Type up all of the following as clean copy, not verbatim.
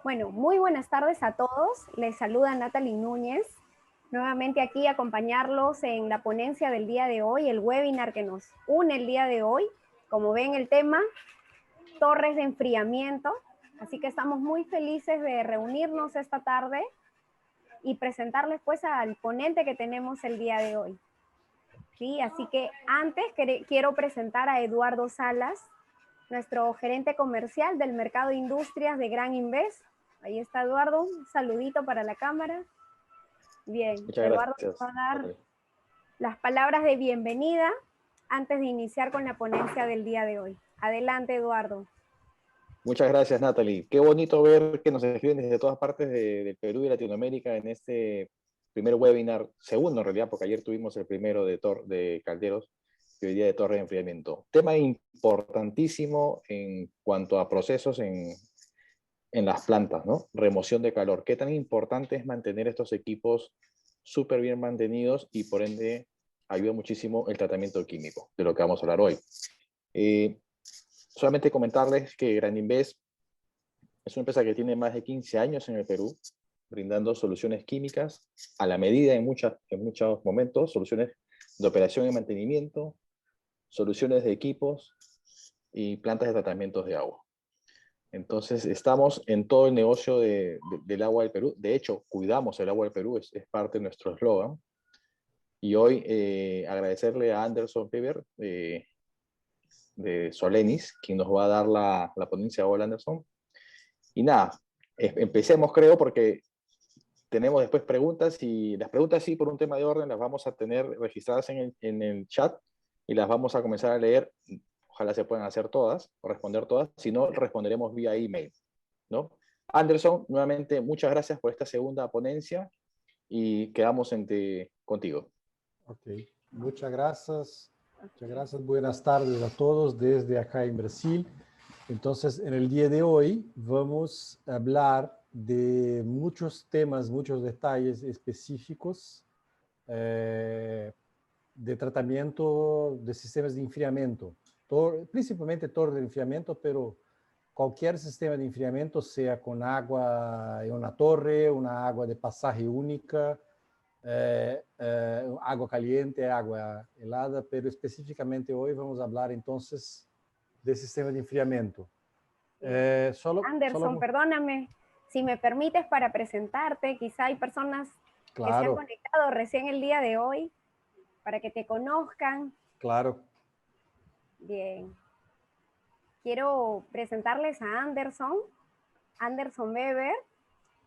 Bueno, muy buenas tardes a todos. Les saluda Natalie Núñez. Nuevamente aquí a acompañarlos en la ponencia del día de hoy, el webinar que nos une el día de hoy. Como ven, el tema, torres de enfriamiento. Así que estamos muy felices de reunirnos esta tarde y presentarles pues al ponente que tenemos el día de hoy. Sí, así que antes quiero presentar a Eduardo Salas, nuestro gerente comercial del mercado de industrias de Gran Invest. Ahí está Eduardo, un saludito para la cámara. Bien, Muchas Eduardo nos gracias, va a dar Natalie. las palabras de bienvenida antes de iniciar con la ponencia del día de hoy. Adelante, Eduardo. Muchas gracias, Natalie. Qué bonito ver que nos escriben desde todas partes del Perú y Latinoamérica en este primer webinar, segundo en realidad, porque ayer tuvimos el primero de calderos y hoy día de torre de enfriamiento. Tema importantísimo en cuanto a procesos en las plantas, ¿no? Remoción de calor. Qué tan importante es mantener estos equipos súper bien mantenidos y por ende ayuda muchísimo el tratamiento químico, de lo que vamos a hablar hoy. Solamente comentarles que Graninvest es una empresa que tiene más de 15 años en el Perú, brindando soluciones químicas a la medida en muchos momentos, soluciones de operación y mantenimiento, soluciones de equipos y plantas de tratamientos de agua. Entonces, estamos en todo el negocio del agua del Perú. De hecho, cuidamos el agua del Perú, es parte de nuestro eslogan. Y hoy agradecerle a Anderson Peber de Solenis, quien nos va a dar la ponencia. Hola, Anderson. Y nada, empecemos creo porque tenemos después preguntas y las preguntas sí por un tema de orden las vamos a tener registradas en el chat y las vamos a comenzar a leer. Ojalá se puedan hacer todas o responder todas, si no responderemos vía email, ¿no? Anderson, nuevamente muchas gracias por esta segunda ponencia y quedamos contigo. Ok, muchas gracias. Muchas gracias. Buenas tardes a todos desde acá en Brasil. Entonces, en el día de hoy vamos a hablar de muchos temas, muchos detalles específicos de tratamiento de sistemas de enfriamiento, principalmente torre de enfriamiento, pero cualquier sistema de enfriamiento, sea con agua en una torre, una agua de pasaje única, agua caliente, agua helada, pero específicamente hoy vamos a hablar entonces del sistema de enfriamiento. Anderson, perdóname, si me permites para presentarte, quizá hay personas que se han conectado recién el día de hoy para que te conozcan. Claro. Bien. Quiero presentarles a Anderson Weber,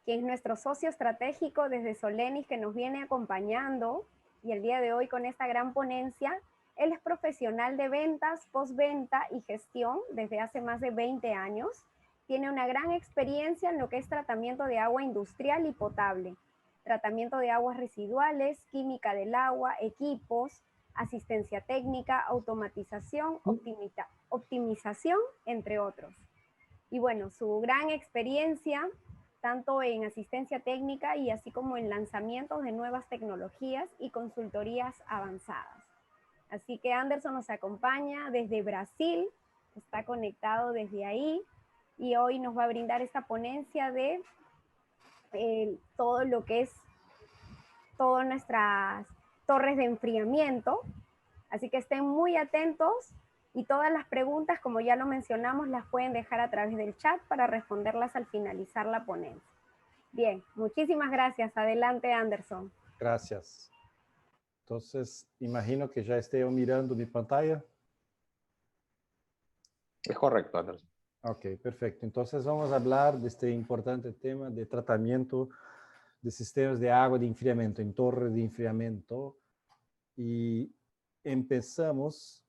quien es nuestro socio estratégico desde Solenis, que nos viene acompañando, y el día de hoy con esta gran ponencia. Él es profesional de ventas, postventa y gestión desde hace más de 20 años. Tiene una gran experiencia en lo que es tratamiento de agua industrial y potable, tratamiento de aguas residuales, química del agua, equipos, asistencia técnica, automatización, optimización, entre otros. Y bueno, su gran experiencia tanto en asistencia técnica y así como en lanzamientos de nuevas tecnologías y consultorías avanzadas. Así que Anderson nos acompaña desde Brasil, está conectado desde ahí y hoy nos va a brindar esta ponencia de todo lo que es todas nuestras torres de enfriamiento. Así que estén muy atentos y todas las preguntas, como ya lo mencionamos, las pueden dejar a través del chat para responderlas al finalizar la ponencia. Bien, muchísimas gracias. Adelante, Anderson. Gracias. Entonces, imagino que ya esté mirando mi pantalla. Es correcto, Anderson. Ok, perfecto. Entonces vamos a hablar de este importante tema de tratamiento de sistemas de agua de enfriamiento, en torre de enfriamiento. Y empezamos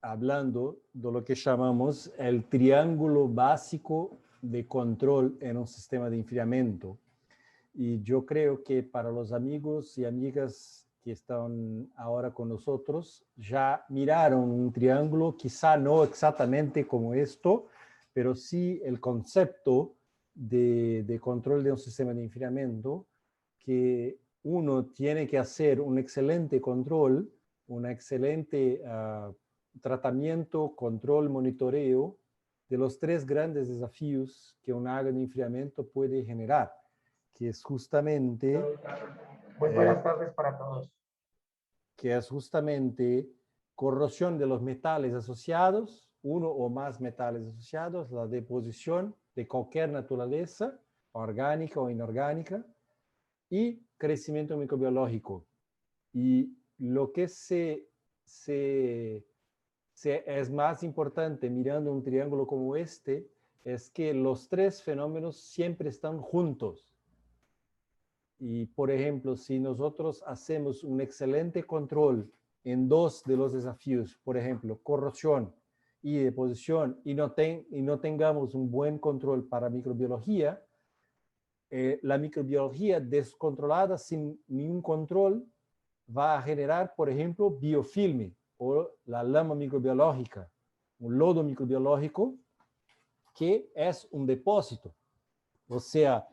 hablando de lo que llamamos el triángulo básico de control en un sistema de enfriamiento. Y yo creo que para los amigos y amigas que están ahora con nosotros, ya miraron un triángulo, quizá no exactamente como esto, pero sí el concepto de control de un sistema de enfriamiento, que uno tiene que hacer un excelente control, un excelente tratamiento, control, monitoreo de los tres grandes desafíos que un área de enfriamiento puede generar, que es justamente... Muy buenas tardes para todos. Que es justamente corrosión de los metales asociados, uno o más metales asociados, la deposición de cualquier naturaleza, orgánica o inorgánica, y crecimiento microbiológico. Y lo que es más importante mirando un triángulo como este es que los tres fenómenos siempre están juntos. Y, por ejemplo, si nosotros hacemos un excelente control en dos de los desafíos, por ejemplo, corrosión y deposición, y no tengamos un buen control para microbiología, la microbiología descontrolada sin ningún control va a generar, por ejemplo, biofilme o la lama microbiológica, un lodo microbiológico que es un depósito. O sea,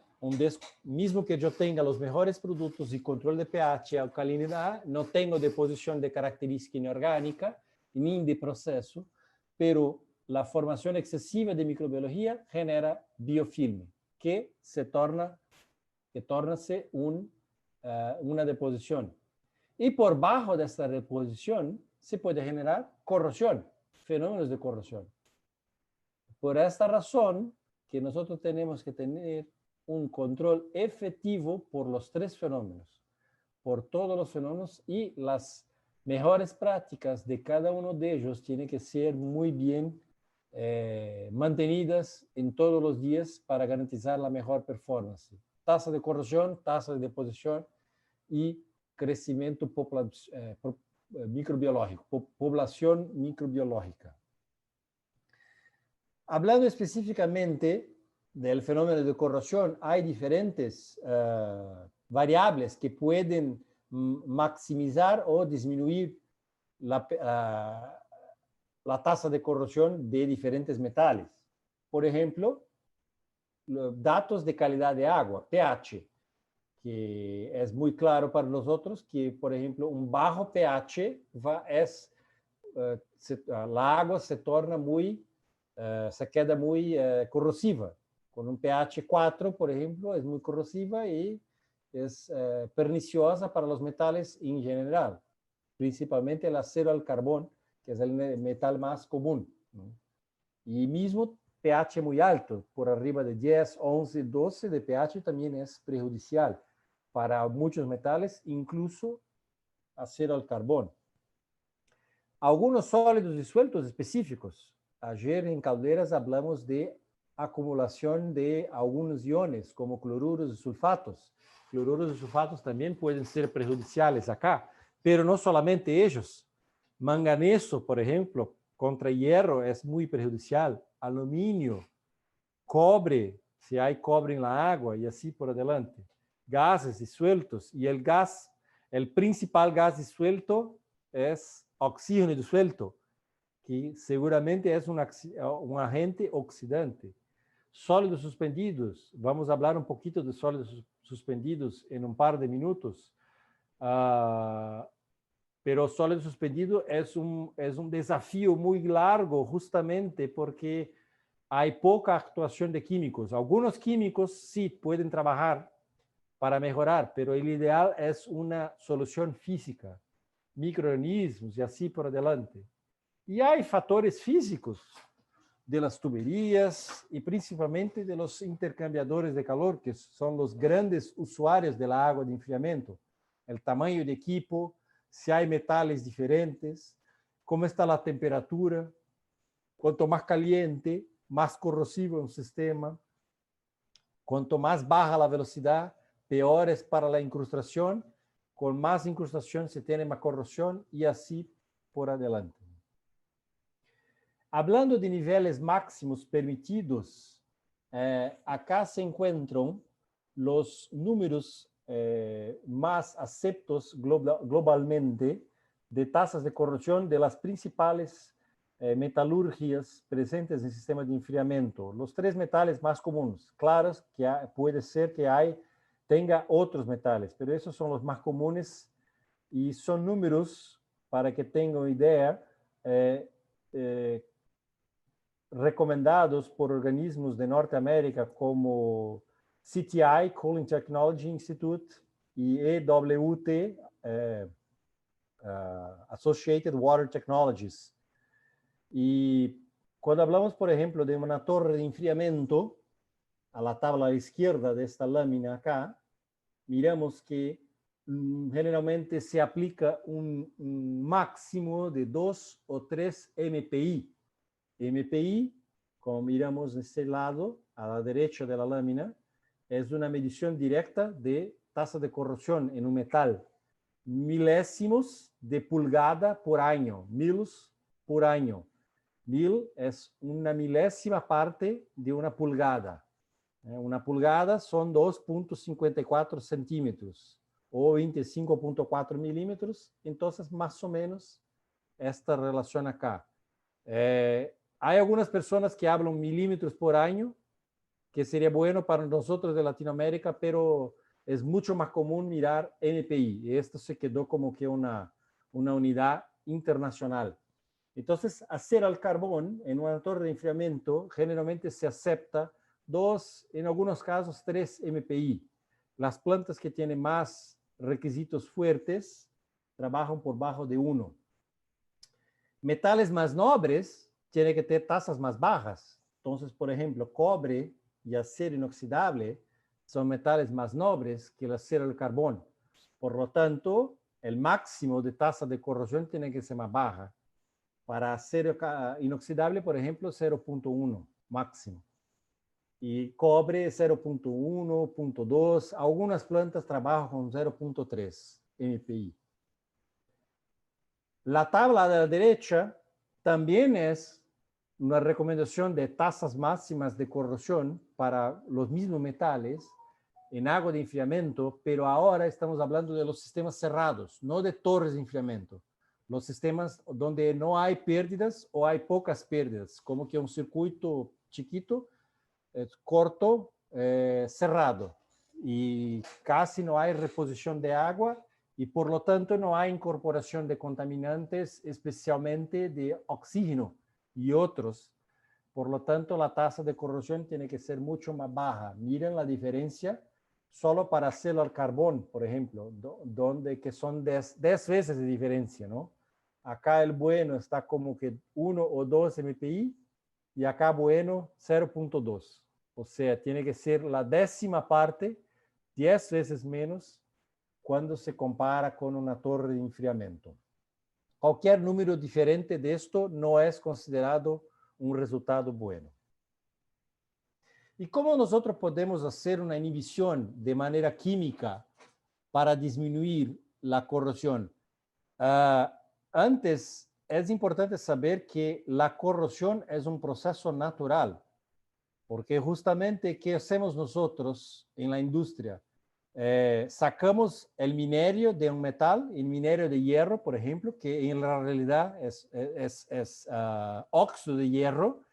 mismo que yo tenga los mejores productos y control de pH y alcalinidad, no tengo deposición de característica inorgánica ni de proceso, pero la formación excesiva de microbiología genera biofilme, que torna una deposición. Y por bajo de esta deposición se puede generar corrosión, fenómenos de corrosión. Por esta razón que nosotros tenemos que tener un control efectivo por los tres fenómenos, por todos los fenómenos, y las mejores prácticas de cada uno de ellos tienen que ser muy bien mantenidas en todos los días para garantizar la mejor performance. Tasa de corrosión, tasa de deposición y crecimiento microbiológico, población microbiológica. Hablando específicamente del fenómeno de corrosión, hay diferentes variables que pueden maximizar o disminuir la tasa de corrosión de diferentes metales. Por ejemplo, datos de calidad de agua, pH, que es muy claro para nosotros que, por ejemplo, un bajo pH la agua se torna se queda muy corrosiva. Con un pH 4, por ejemplo, es muy corrosiva y es perniciosa para los metales en general, principalmente el acero al carbón, que es el metal más común, ¿no? Y mismo pH muy alto, por arriba de 10, 11, 12 de pH también es perjudicial para muchos metales, incluso acero al carbón. Algunos sólidos disueltos específicos. Ayer en Calderas hablamos de acumulación de algunos iones, como cloruros y sulfatos. Cloruros y sulfatos también pueden ser perjudiciales acá, pero no solamente ellos. Manganeso, por ejemplo, contra hierro es muy perjudicial. Aluminio, cobre, si hay cobre en la agua y así por adelante. Gases disueltos, y el principal gas disuelto es oxígeno disuelto, que seguramente es un agente oxidante. Sólidos suspendidos, vamos a hablar un poquito de sólidos suspendidos en un par de minutos, pero sólido suspendido es un desafío muy largo justamente porque hay poca actuación de químicos. Algunos químicos sí pueden trabajar para mejorar, pero el ideal es una solución física, microorganismos y así por adelante. Y hay factores físicos de las tuberías y principalmente de los intercambiadores de calor, que son los grandes usuarios de la agua de enfriamiento. El tamaño de equipo, si hay metales diferentes, cómo está la temperatura, cuanto más caliente, más corrosivo es un sistema, cuanto más baja la velocidad, peor es para la incrustación, con más incrustación se tiene más corrosión y así por adelante. Hablando de niveles máximos permitidos, acá se encuentran los números más aceptos globalmente de tasas de corrosión de las principales metalurgias presentes en el sistema de enfriamiento. Los tres metales más comunes, claros, que puede ser que tenga otros metales, pero esos son los más comunes y son números para que tengan idea. recomendados por organismos de Norteamérica como CTI, Cooling Technology Institute, y EWT, Associated Water Technologies. Y cuando hablamos, por ejemplo, de una torre de enfriamiento, a la tabla a la izquierda de esta lámina acá, miramos que generalmente se aplica un máximo de 2 o 3 MPI. MPI, como miramos de este lado, a la derecha de la lámina, es una medición directa de tasa de corrosión en un metal. Milésimos de pulgada por año, milos por año. Mil es una milésima parte de una pulgada. Una pulgada son 2.54 centímetros o 25.4 milímetros. Entonces, más o menos, esta relación acá. Hay algunas personas que hablan milímetros por año, que sería bueno para nosotros de Latinoamérica, pero es mucho más común mirar MPI. Y esto se quedó como que una unidad internacional. Entonces, acero al carbón en una torre de enfriamiento generalmente se acepta 2, en algunos casos 3 MPI. Las plantas que tienen más requisitos fuertes trabajan por bajo de 1. Metales más nobres tienen que tener tasas más bajas. Entonces, por ejemplo, cobre y acero inoxidable son metales más nobres que el acero al carbón. Por lo tanto, el máximo de tasa de corrosión tiene que ser más baja. Para acero inoxidable, por ejemplo, 0.1 máximo. Y cobre 0.1, 0.2. Algunas plantas trabajan con 0.3 MPI. La tabla de la derecha también es una recomendación de tasas máximas de corrosión para los mismos metales en agua de enfriamiento, pero ahora estamos hablando de los sistemas cerrados, no de torres de enfriamiento. Los sistemas donde no hay pérdidas o hay pocas pérdidas, como que un circuito chiquito, corto, cerrado, y casi no hay reposición de agua y por lo tanto no hay incorporación de contaminantes, especialmente de oxígeno y otros. Por lo tanto, la tasa de corrosión tiene que ser mucho más baja. Miren la diferencia solo para hacerlo al carbón, por ejemplo, donde que son 10 veces de diferencia, ¿no? Acá el bueno está como que 1 o 2 MPI y acá bueno 0.2. O sea, tiene que ser la 10ª parte, 10 veces menos cuando se compara con una torre de enfriamiento. Cualquier número diferente de esto no es considerado un resultado bueno. ¿Y cómo nosotros podemos hacer una inhibición de manera química para disminuir la corrosión? Antes, es importante saber que la corrosión es un proceso natural, porque justamente, ¿qué hacemos nosotros en la industria? Sacamos el minerio de un metal, el minerio de hierro, por ejemplo, que en la realidad es óxido de hierro,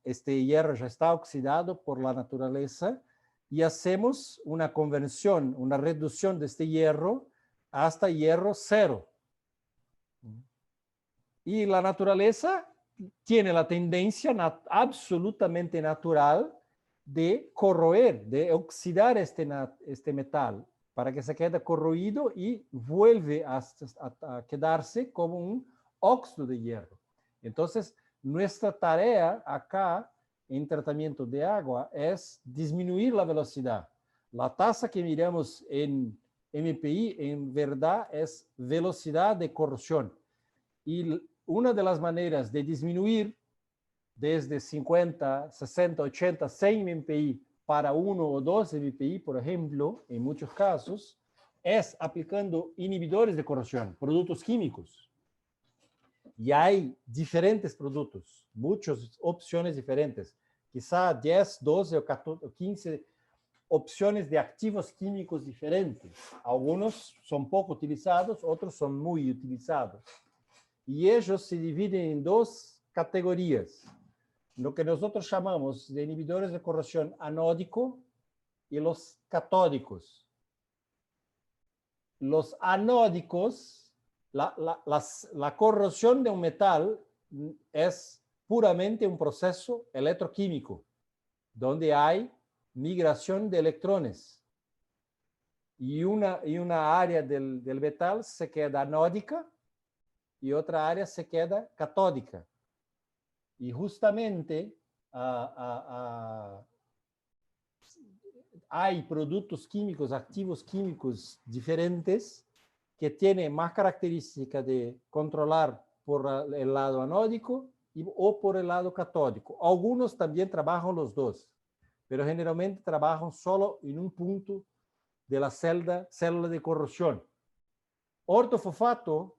este hierro ya está oxidado por la naturaleza y hacemos una conversión, una reducción de este hierro hasta hierro 0. Y la naturaleza tiene la tendencia absolutamente natural de corroer, de oxidar este metal para que se quede corroído y vuelve a quedarse como un óxido de hierro. Entonces, nuestra tarea acá en tratamiento de agua es disminuir la velocidad. La tasa que miramos en MPI en verdad es velocidad de corrosión. Y una de las maneras de disminuir desde 50, 60, 80, 100 MPI para 1 o 2 MPI, por ejemplo, en muchos casos, es aplicando inhibidores de corrosión, productos químicos. Y hay diferentes productos, muchas opciones diferentes, quizá 10, 12 o 14, 15 opciones de activos químicos diferentes. Algunos son poco utilizados, otros son muy utilizados. Y ellos se dividen en 2 categorías, lo que nosotros llamamos de inhibidores de corrosión anódico y los catódicos. Los anódicos, la corrosión de un metal es puramente un proceso electroquímico, donde hay migración de electrones. Y una área del metal se queda anódica y otra área se queda catódica. Y justamente hay productos químicos, activos químicos diferentes que tienen más características de controlar por el lado anódico o por el lado catódico. Algunos también trabajan los dos, pero generalmente trabajan solo en un punto de la célula de corrosión. Ortofosfato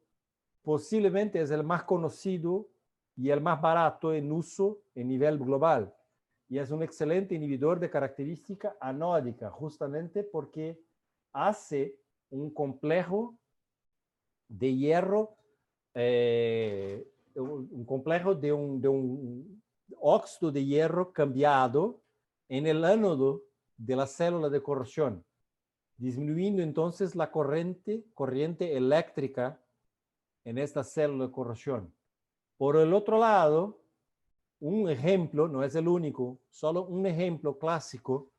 posiblemente es el más conocido y el más barato en uso en nivel global. Y es un excelente inhibidor de característica anódica, justamente porque hace un complejo de hierro, un complejo de un óxido de hierro cambiado en el ánodo de la célula de corrosión, disminuyendo entonces la corriente eléctrica en esta célula de corrosión. Por el otro lado, un ejemplo, no es el único, solo un ejemplo clásico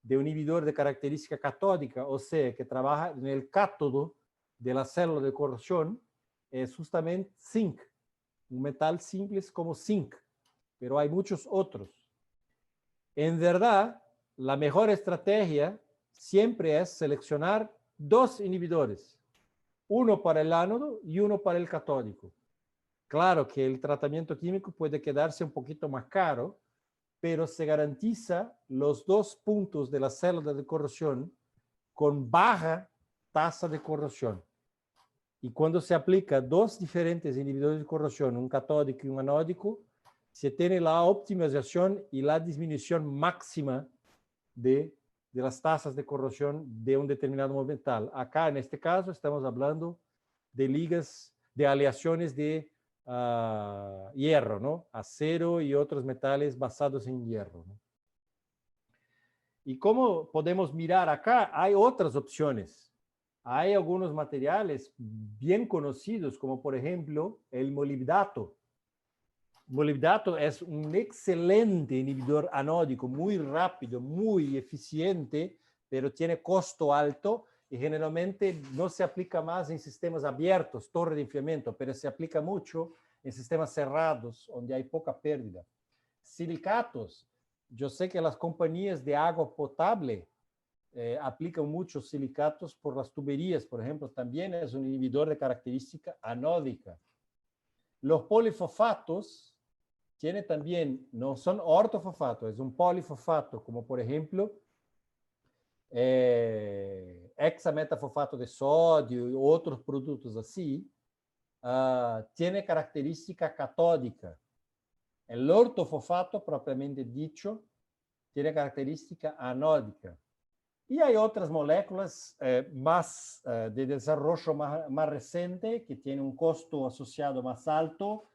de un inhibidor de característica catódica, o sea, que trabaja en el cátodo de la célula de corrosión, es justamente zinc, un metal simple como zinc, pero hay muchos otros. En verdad, la mejor estrategia siempre es seleccionar dos inhibidores, uno para el ánodo y uno para el catódico. Claro que el tratamiento químico puede quedarse un poquito más caro, pero se garantiza los dos puntos de la célula de corrosión con baja tasa de corrosión. Y cuando se aplica dos diferentes inhibidores de corrosión, un catódico y un anódico, se tiene la optimización y la disminución máxima de las tasas de corrosión de un determinado metal. Acá, en este caso, estamos hablando de ligas, de aleaciones de hierro, ¿no? Acero y otros metales basados en hierro, ¿no? Y como podemos mirar acá, hay otras opciones. Hay algunos materiales bien conocidos, como por ejemplo el molibdato. Molibdato es un excelente inhibidor anódico, muy rápido, muy eficiente, pero tiene costo alto y generalmente no se aplica más en sistemas abiertos, torre de enfriamiento, pero se aplica mucho en sistemas cerrados, donde hay poca pérdida. Silicatos. Yo sé que las compañías de agua potable aplican muchos silicatos por las tuberías, por ejemplo, también es un inhibidor de característica anódica. Los polifosfatos tienen también, no son ortofosfatos, es un polifosfato, como por ejemplo hexametafosfato de sodio y otros productos así, tiene característica catódica. El ortofosfato, propiamente dicho, tiene característica anódica. Y hay otras moléculas más de desarrollo más reciente que tienen un costo asociado más alto,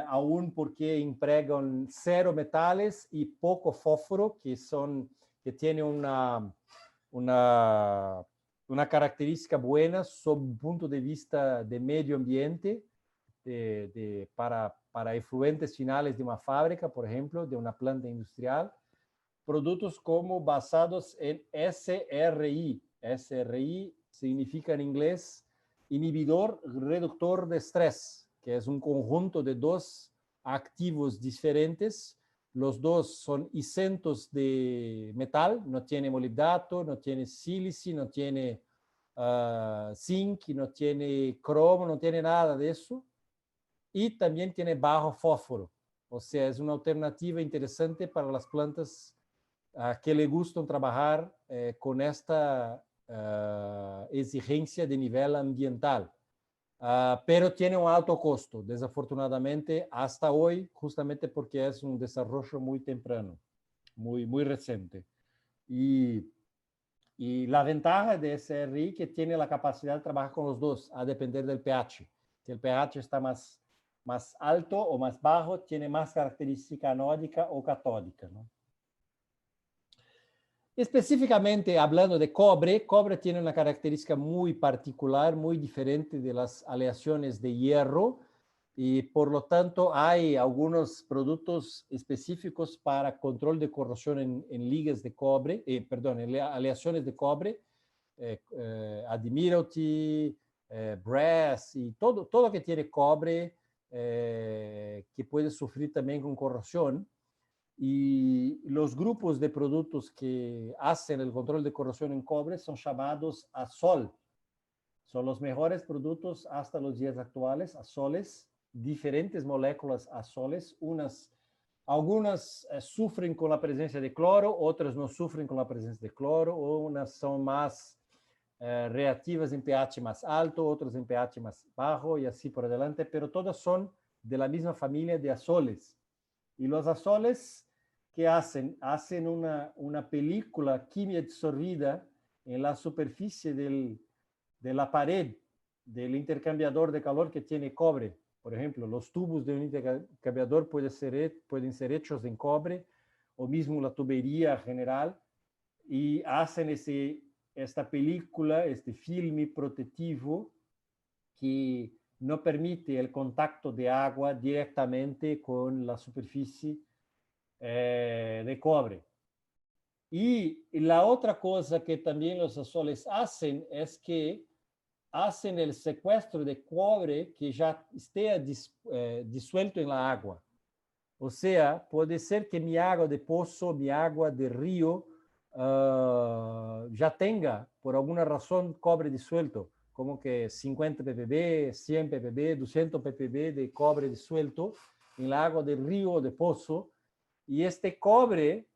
aún porque impregnan cero metales y poco fósforo, que tiene una característica buena sobre un punto de vista de medio ambiente, para efluentes finales de una fábrica, por ejemplo, de una planta industrial. Productos como basados en SRI. SRI significa en inglés inhibidor reductor de estrés, que es un conjunto de dos activos diferentes. Los dos son isentos de metal, no tiene molibdato, no tiene sílice, no tiene zinc, no tiene cromo, no tiene nada de eso. Y también tiene bajo fósforo. O sea, es una alternativa interesante para las plantas que le gustan trabajar con esta exigencia de nivel ambiental. Pero tiene un alto costo, desafortunadamente, hasta hoy, justamente porque es un desarrollo muy temprano, muy reciente. Y la ventaja de SRI es que tiene la capacidad de trabajar con los dos, a depender del pH. Si el pH está más alto o más bajo, tiene más característica anódica o catódica, ¿no? Específicamente hablando de cobre, cobre tiene una característica muy particular, muy diferente de las aleaciones de hierro, y por lo tanto hay algunos productos específicos para control de corrosión en ligas de cobre, perdón, en aleaciones de cobre, Admiralty, Brass y todo que tiene cobre que puede sufrir también con corrosión. Y los grupos de productos que hacen el control de corrosión en cobre son llamados Azol. Son los mejores productos hasta los días actuales, azoles, diferentes moléculas azoles. Algunas sufren con la presencia de cloro, otras no sufren con la presencia de cloro, unas son más reactivas en pH más alto, otras en pH más bajo y así por adelante, pero todas son de la misma familia de azoles. Y los azoles, ¿qué hacen? Hacen una película química absorbida en la superficie de la pared del intercambiador de calor que tiene cobre. Por ejemplo, los tubos de un intercambiador pueden ser hechos en cobre, o mismo la tubería general, y hacen esta película, este filme protectivo que no permite el contacto de agua directamente con la superficie de cobre. Y la otra cosa que también los azoles hacen es que hacen el secuestro de cobre que ya esté disuelto en la agua. O sea, puede ser que mi agua de pozo, mi agua de río, ya tenga, por alguna razón, cobre disuelto, como que 50 ppb, 100 ppb, 200 ppb de cobre disuelto en el agua del río o de pozo, y este cobre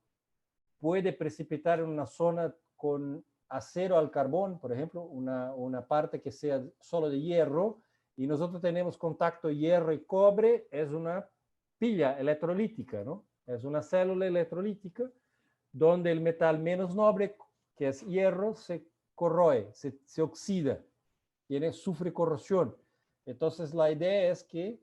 puede precipitar en una zona con acero al carbón, por ejemplo, una parte que sea solo de hierro, y nosotros tenemos contacto hierro y cobre, es una pila electrolítica, ¿no? Es una célula electrolítica donde el metal menos noble, que es hierro, se corroe, se oxida, sufre corrosión. Entonces la idea es que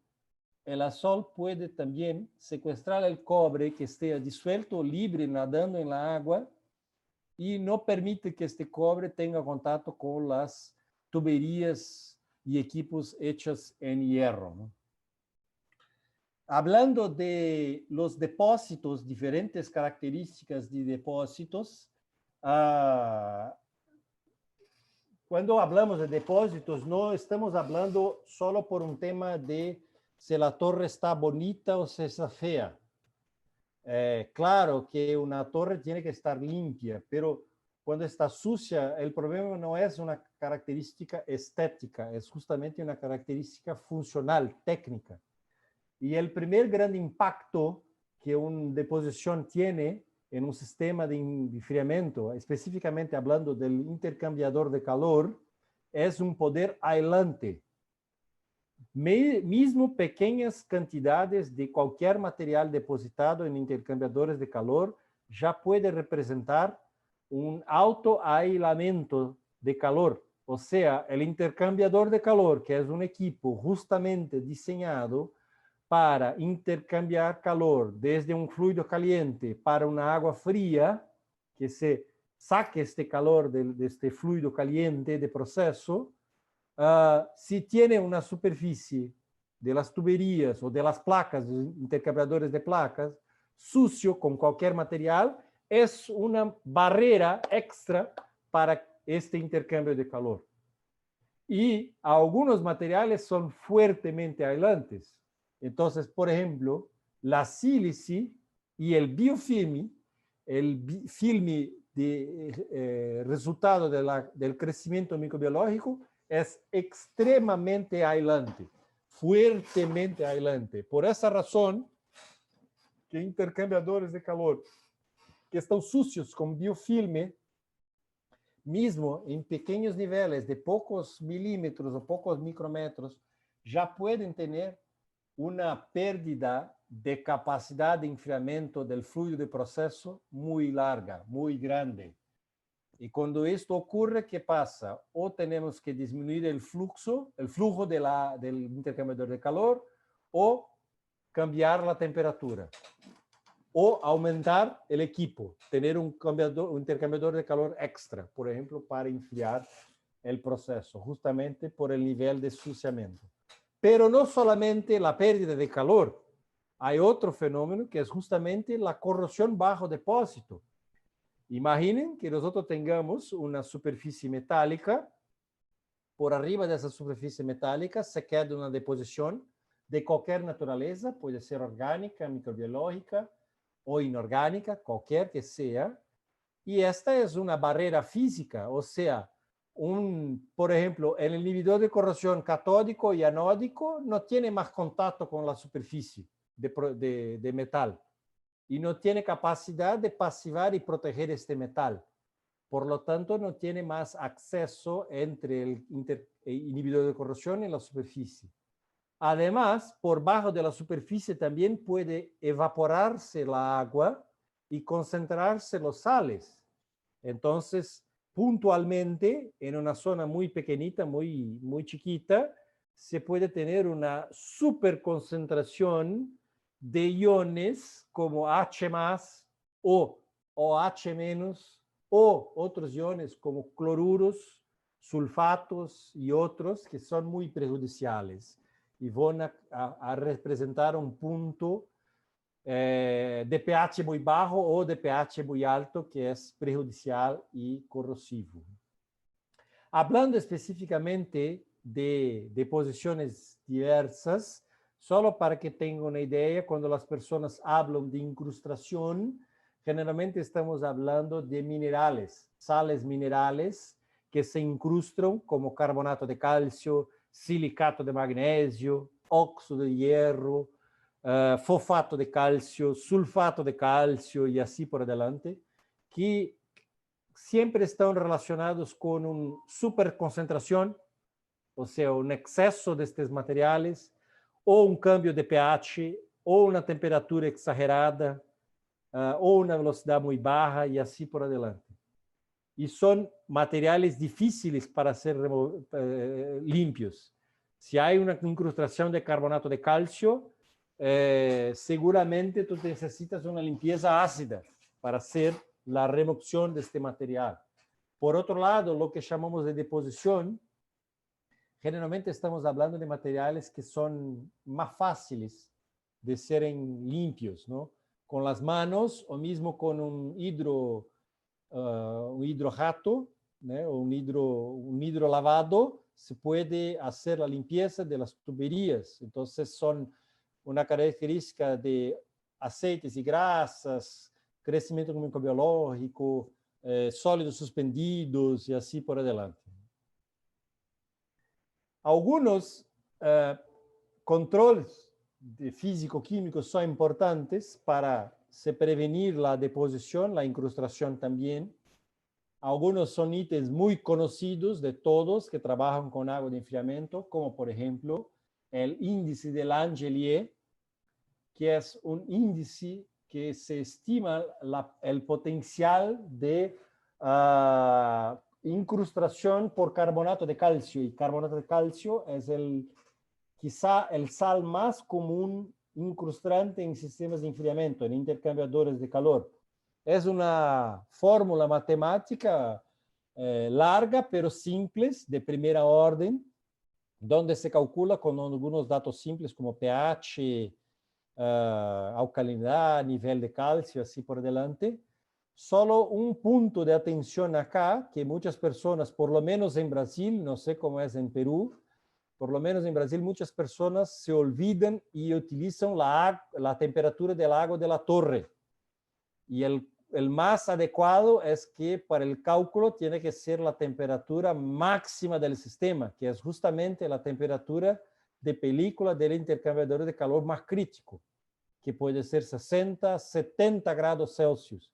el azol puede también secuestrar el cobre que esté disuelto, libre, nadando en la agua, y no permite que este cobre tenga contacto con las tuberías y equipos hechos en hierro, ¿no? Hablando de los depósitos, diferentes características de depósitos, cuando hablamos de depósitos, no estamos hablando solo por un tema de si la torre está bonita o si está fea. Claro que una torre tiene que estar limpia, pero cuando está sucia, el problema no es una característica estética, es justamente una característica funcional, técnica. Y el primer gran impacto que una deposición tiene en un sistema de enfriamiento, específicamente hablando del intercambiador de calor, es un poder aislante. Mismo pequeñas cantidades de cualquier material depositado en intercambiadores de calor ya puede representar un autoaislamiento de calor. O sea, el intercambiador de calor, que es un equipo justamente diseñado para intercambiar calor desde un fluido caliente para una agua fría, que se saque este calor de este fluido caliente de proceso, si tiene una superficie de las tuberías o de las placas, de intercambiadores de placas, sucio con cualquier material, es una barrera extra para este intercambio de calor. Y algunos materiales son fuertemente aislantes. Entonces, por ejemplo, la sílice y el biofilme, el filme de resultado del crecimiento microbiológico, es extremadamente aislante, fuertemente aislante. Por esa razón, que intercambiadores de calor que están sucios con biofilme, mismo en pequeños niveles de pocos milímetros o pocos micrómetros, ya pueden tener una pérdida de capacidad de enfriamiento del fluido de proceso muy larga, muy grande. Y cuando esto ocurre, ¿qué pasa? O tenemos que disminuir el flujo del intercambiador de calor, o cambiar la temperatura, o aumentar el equipo, tener un intercambiador de calor extra, por ejemplo, para enfriar el proceso, justamente por el nivel de ensuciamiento. Pero no solamente la pérdida de calor, hay otro fenómeno que es justamente la corrosión bajo depósito. Imaginen que nosotros tengamos una superficie metálica, por arriba de esa superficie metálica se queda una deposición de cualquier naturaleza, puede ser orgánica, microbiológica o inorgánica, cualquier que sea, y esta es una barrera física, o sea, por ejemplo, el inhibidor de corrosión catódico y anódico no tiene más contacto con la superficie de metal y no tiene capacidad de pasivar y proteger este metal. Por lo tanto, no tiene más acceso entre el inhibidor de corrosión y la superficie. Además, por bajo de la superficie también puede evaporarse la agua y concentrarse los sales. Entonces, puntualmente, en una zona muy pequeñita, muy chiquita, se puede tener una superconcentración de iones como H+, o OH-, o otros iones como cloruros, sulfatos y otros que son muy perjudiciales y van a representar un punto de pH muy bajo o de pH muy alto, que es perjudicial y corrosivo. Hablando específicamente de deposiciones diversas, solo para que tengan una idea, cuando las personas hablan de incrustación, generalmente estamos hablando de minerales, sales minerales que se incrustan como carbonato de calcio, silicato de magnesio, óxido de hierro, fosfato de calcio, sulfato de calcio y así por adelante, que siempre están relacionados con una superconcentración, o sea, un exceso de estos materiales, o un cambio de pH, o una temperatura exagerada, o una velocidad muy baja y así por adelante. Y son materiales difíciles para ser limpios. Si hay una incrustación de carbonato de calcio, seguramente tú necesitas una limpieza ácida para hacer la remoción de este material. Por otro lado, lo que llamamos de deposición, generalmente estamos hablando de materiales que son más fáciles de ser limpios, ¿no? Con las manos o mismo con un hidrojato, ¿no? O un hidro lavado, se puede hacer la limpieza de las tuberías. Entonces son una característica de aceites y grasas, crecimiento microbiológico, sólidos suspendidos y así por adelante. Algunos controles físico-químicos son importantes para se prevenir la deposición, la incrustación también. Algunos son ítems muy conocidos de todos que trabajan con agua de enfriamiento, como por ejemplo el índice de Langelier, que es un índice que se estima el potencial de incrustación por carbonato de calcio. Y carbonato de calcio es quizá el sal más común incrustante en sistemas de enfriamiento, en intercambiadores de calor. Es una fórmula matemática larga, pero simple, de primera orden, donde se calcula con algunos datos simples como pH, alcalinidad, nivel de calcio, así por delante. Solo un punto de atención acá, que muchas personas, por lo menos en Brasil, no sé cómo es en Perú, por lo menos en Brasil muchas personas se olvidan y utilizan la temperatura del agua de la torre. Y el más adecuado es que para el cálculo tiene que ser la temperatura máxima del sistema, que es justamente la temperatura de película del intercambiador de calor más crítico, que puede ser 60, 70 grados Celsius.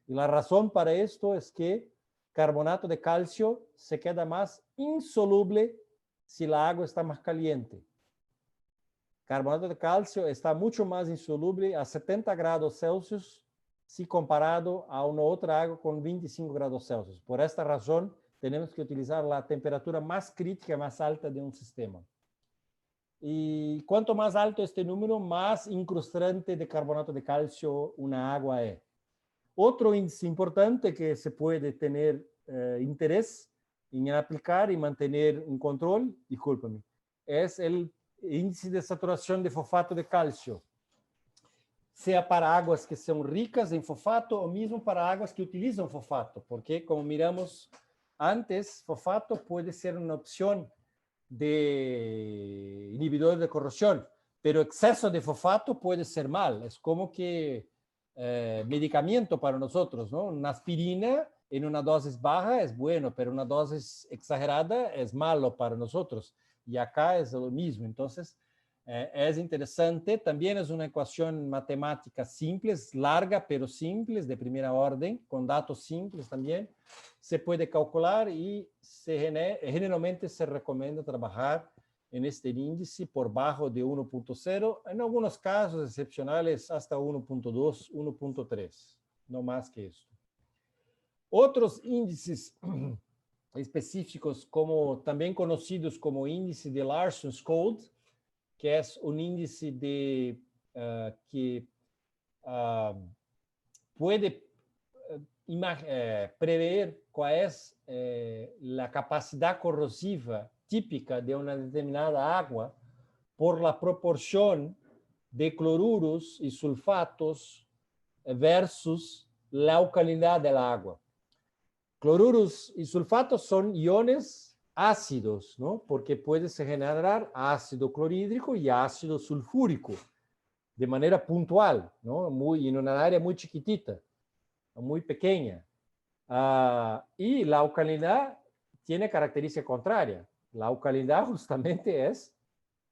Y la razón para esto es que carbonato de calcio se queda más insoluble si la agua está más caliente. Carbonato de calcio está mucho más insoluble a 70 grados Celsius si comparado a una otra agua con 25 grados Celsius. Por esta razón, tenemos que utilizar la temperatura más crítica, más alta de un sistema. Y cuanto más alto este número, más incrustante de carbonato de calcio una agua es. Otro índice importante que se puede tener interés en aplicar y mantener un control, discúlpame, es el índice de saturación de fosfato de calcio, sea para aguas que son ricas en fosfato o mismo para aguas que utilizan fosfato, porque como miramos antes, fosfato puede ser una opción de inhibidor de corrosión, pero exceso de fosfato puede ser mal. Es como que medicamento para nosotros, ¿no? Una aspirina en una dosis baja es bueno, pero una dosis exagerada es malo para nosotros. Y acá es lo mismo. Entonces, es interesante. También es una ecuación matemática simple, es larga, pero simple, de primera orden, con datos simples también. Se puede calcular y generalmente se recomienda trabajar en este índice por bajo de 1.0, en algunos casos excepcionales hasta 1.2, 1.3, no más que eso. Otros índices específicos, como también conocidos como índice de Larson's Code, que es un índice de, que puede prever cuál es la capacidad corrosiva típica de una determinada agua por la proporción de cloruros y sulfatos versus la alcalinidad del agua. Cloruros y sulfatos son iones ácidos, ¿no? Porque puede se generar ácido clorhídrico y ácido sulfúrico de manera puntual, ¿no? En una área muy chiquitita, muy pequeña. Y la alcalinidad tiene característica contraria. La alcalinidad justamente es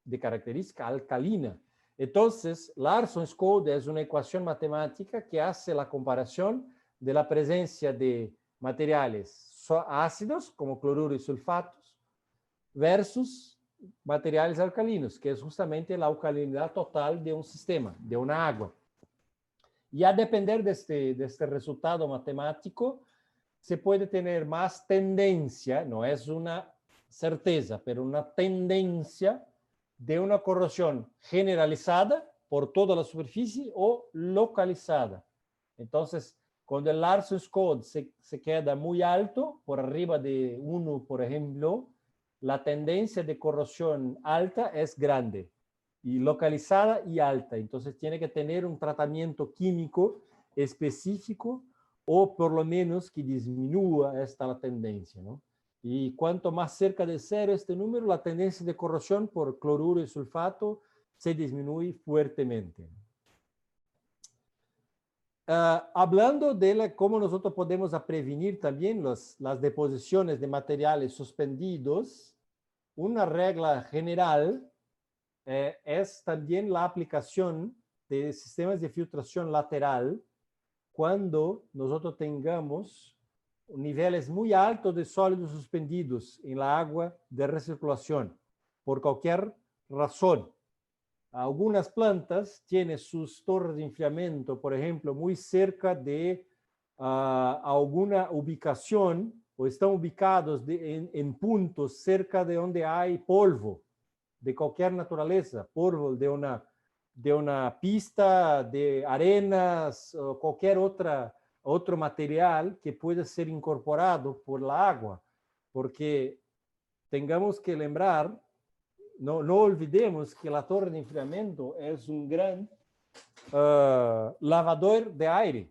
de característica alcalina. Entonces, Larson's Code es una ecuación matemática que hace la comparación de la presencia de materiales ácidos, como cloruro y sulfatos, versus materiales alcalinos, que es justamente la alcalinidad total de un sistema, de una agua. Y a depender de este resultado matemático, se puede tener más tendencia, no es una certeza, pero una tendencia de una corrosión generalizada por toda la superficie o localizada. Entonces, cuando el Larson's Code se queda muy alto, por arriba de 1, por ejemplo, la tendencia de corrosión alta es grande, y localizada y alta. Entonces, tiene que tener un tratamiento químico específico o por lo menos que disminuya la tendencia, ¿no? Y cuanto más cerca de cero este número, la tendencia de corrosión por cloruro y sulfato se disminuye fuertemente. Hablando de cómo nosotros podemos prevenir también las deposiciones de materiales suspendidos, una regla general es también la aplicación de sistemas de filtración lateral cuando nosotros tengamos niveles muy altos de sólidos suspendidos en la agua de recirculación, por cualquier razón. Algunas plantas tienen sus torres de enfriamiento, por ejemplo, muy cerca de alguna ubicación, o están ubicados en puntos cerca de donde hay polvo de cualquier naturaleza, polvo de una pista, de arenas, o cualquier otro material que pueda ser incorporado por la agua, porque tengamos que lembrar, no olvidemos que la torre de enfriamiento es un gran lavador de aire.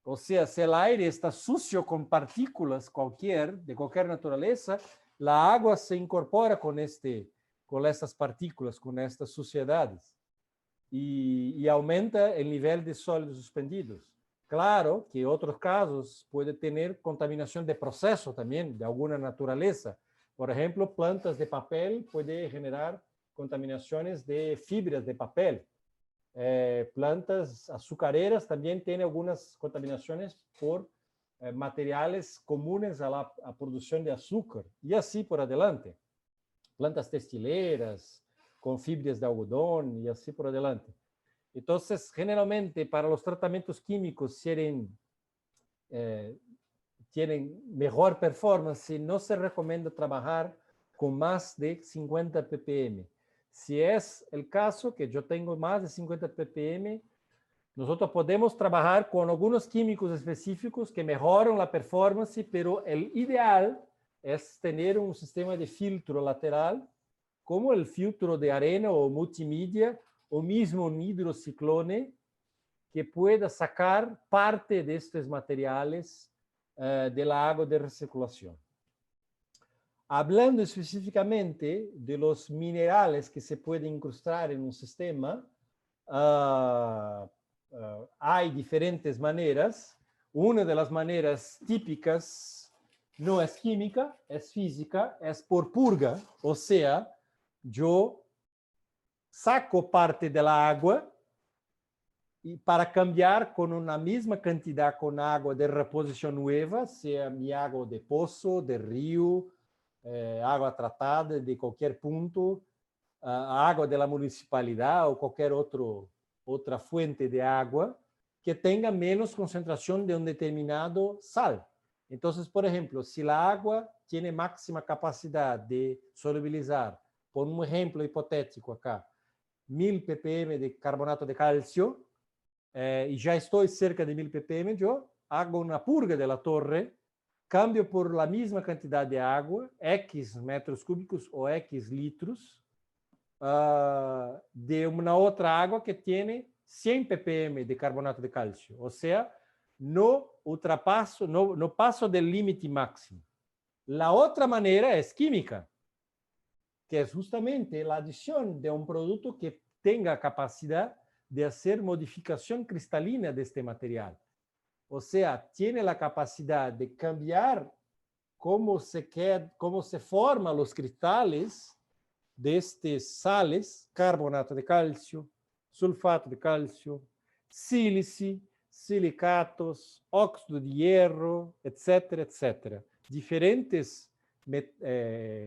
O sea, si el aire está sucio con partículas de cualquier naturaleza, la agua se incorpora con estas partículas, con estas suciedades, y aumenta el nivel de sólidos suspendidos. Claro que en otros casos puede tener contaminación de proceso también, de alguna naturaleza. Por ejemplo, plantas de papel pueden generar contaminaciones de fibras de papel. Plantas azucareras también tienen algunas contaminaciones por materiales comunes a la producción de azúcar, y así por adelante. Plantas textileras con fibras de algodón y así por adelante. Entonces, generalmente para los tratamientos químicos tienen mejor performance, no se recomienda trabajar con más de 50 ppm. Si es el caso que yo tengo más de 50 ppm, nosotros podemos trabajar con algunos químicos específicos que mejoran la performance, pero el ideal es tener un sistema de filtro lateral como el filtro de arena o multimedia, o mismo un hidrociclone que pueda sacar parte de estos materiales de la agua de recirculación. Hablando específicamente de los minerales que se pueden incrustar en un sistema, hay diferentes maneras. Una de las maneras típicas no es química, es física, es por purga. O sea, yo saco parte de la agua y para cambiar con una misma cantidad con agua de reposición nueva, sea mi agua de pozo, de río, agua tratada de cualquier punto, agua de la municipalidad o cualquier otra fuente de agua que tenga menos concentración de un determinado sal. Entonces, por ejemplo, si la agua tiene máxima capacidad de solubilizar, por un ejemplo hipotético acá, 1000 ppm de carbonato de calcio, y ya estoy cerca de 1000 ppm, yo hago una purga de la torre, cambio por la misma cantidad de agua, X metros cúbicos o X litros, de una otra agua que tiene 100 ppm de carbonato de calcio. O sea, no ultrapaso, no paso del límite máximo. La otra manera es química, que es justamente la adición de un producto que tenga capacidad de hacer modificación cristalina de este material. O sea, tiene la capacidad de cambiar cómo se forman los cristales de estos sales, carbonato de calcio, sulfato de calcio, sílice, silicatos, óxido de hierro, etcétera, etcétera. Diferentes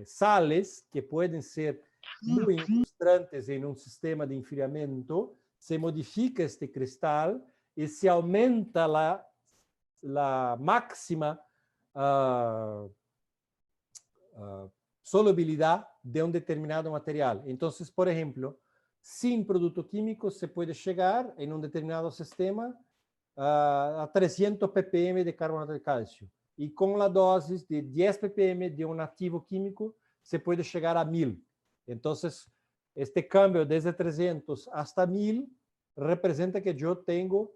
sales que pueden ser muy incrustantes en un sistema de enfriamiento, se modifica este cristal y se aumenta la máxima solubilidad de un determinado material. Entonces, por ejemplo, sin producto químico se puede llegar en un determinado sistema a 300 ppm de carbonato de calcio. Y con la dosis de 10 ppm de un activo químico se puede llegar a 1000. Entonces, este cambio desde 300 hasta 1000 representa que yo tengo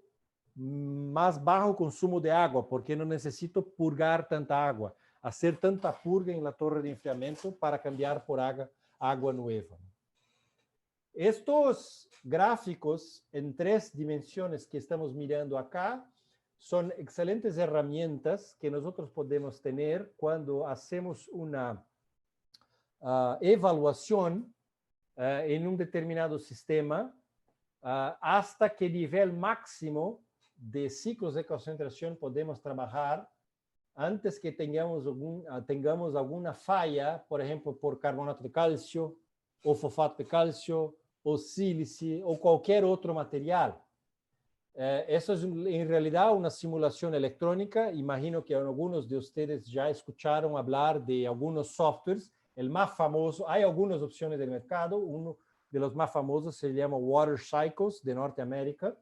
más bajo consumo de agua, porque no necesito purgar tanta agua, hacer tanta purga en la torre de enfriamiento para cambiar por agua nueva. Estos gráficos en 3 dimensiones que estamos mirando acá son excelentes herramientas que nosotros podemos tener cuando hacemos una evaluación en un determinado sistema, hasta qué nivel máximo de ciclos de concentración podemos trabajar antes que tengamos alguna falla, por ejemplo, por carbonato de calcio, o fosfato de calcio, o sílice, o cualquier otro material. Eso es en realidad una simulación electrónica. Imagino que algunos de ustedes ya escucharon hablar de algunos softwares. El más famoso, hay algunas opciones del mercado. Uno de los más famosos se llama Water Cycles de Norteamérica.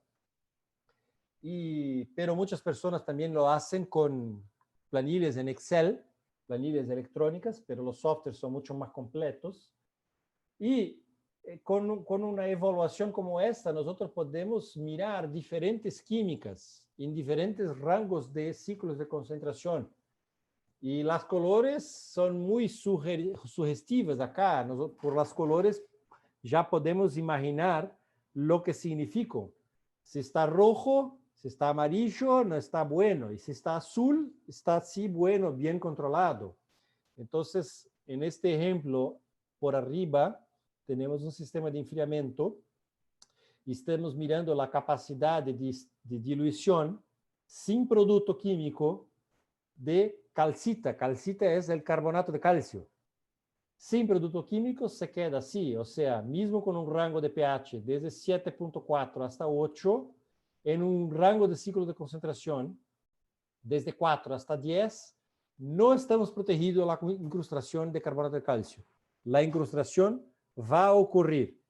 Pero muchas personas también lo hacen con planillas en Excel, planillas electrónicas, pero los softwares son mucho más completos. Y con una evaluación como esta, nosotros podemos mirar diferentes químicas en diferentes rangos de ciclos de concentración. Y las colores son muy sugestivas acá. Nosotros, por las colores ya podemos imaginar lo que significa. Si está rojo, si está amarillo, no está bueno. Y si está azul, está sí bueno, bien controlado. Entonces, en este ejemplo, por arriba, tenemos un sistema de enfriamiento y estamos mirando la capacidad de dilución sin producto químico de calcita. Calcita es el carbonato de calcio. Sin producto químico se queda así, o sea, mismo con un rango de pH desde 7.4 hasta 8, en un rango de ciclo de concentración desde 4 hasta 10, no estamos protegidos de la incrustación de carbonato de calcio. La incrustación va a ocurrir.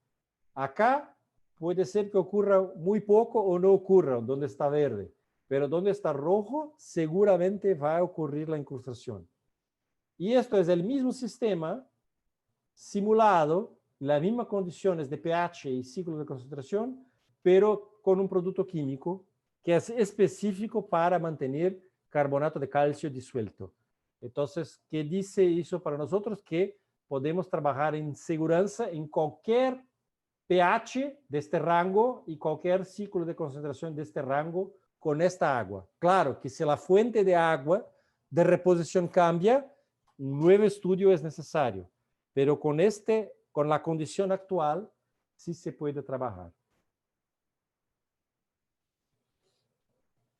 Acá puede ser que ocurra muy poco o no ocurra donde está verde, pero donde está rojo seguramente va a ocurrir la incrustación. Y esto es el mismo sistema simulado las mismas condiciones de pH y ciclo de concentración, pero con un producto químico que es específico para mantener carbonato de calcio disuelto. Entonces, ¿qué dice eso para nosotros? Que podemos trabajar en seguridad en cualquier pH de este rango y cualquier ciclo de concentración de este rango con esta agua. Claro que si la fuente de agua de reposición cambia, un nuevo estudio es necesario, pero con la condición actual, sí se puede trabajar.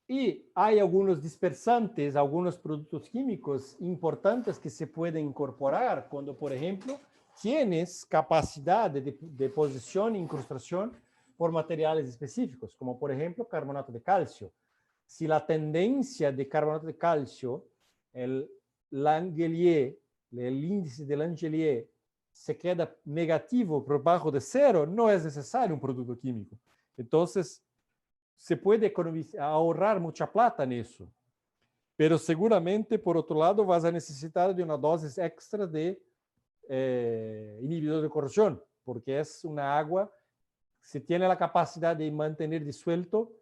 Y hay algunos dispersantes, algunos productos químicos importantes que se pueden incorporar cuando, por ejemplo, tienes capacidad de deposición e incrustación por materiales específicos, como por ejemplo carbonato de calcio. Si la tendencia de carbonato de calcio, el índice de Langelier se queda negativo por bajo de cero, no es necesario un producto químico. Entonces, se puede ahorrar mucha plata en eso. Pero seguramente, por otro lado, vas a necesitar de una dosis extra de inhibidor de corrosión, porque es una agua, si tiene la capacidad de mantener disuelto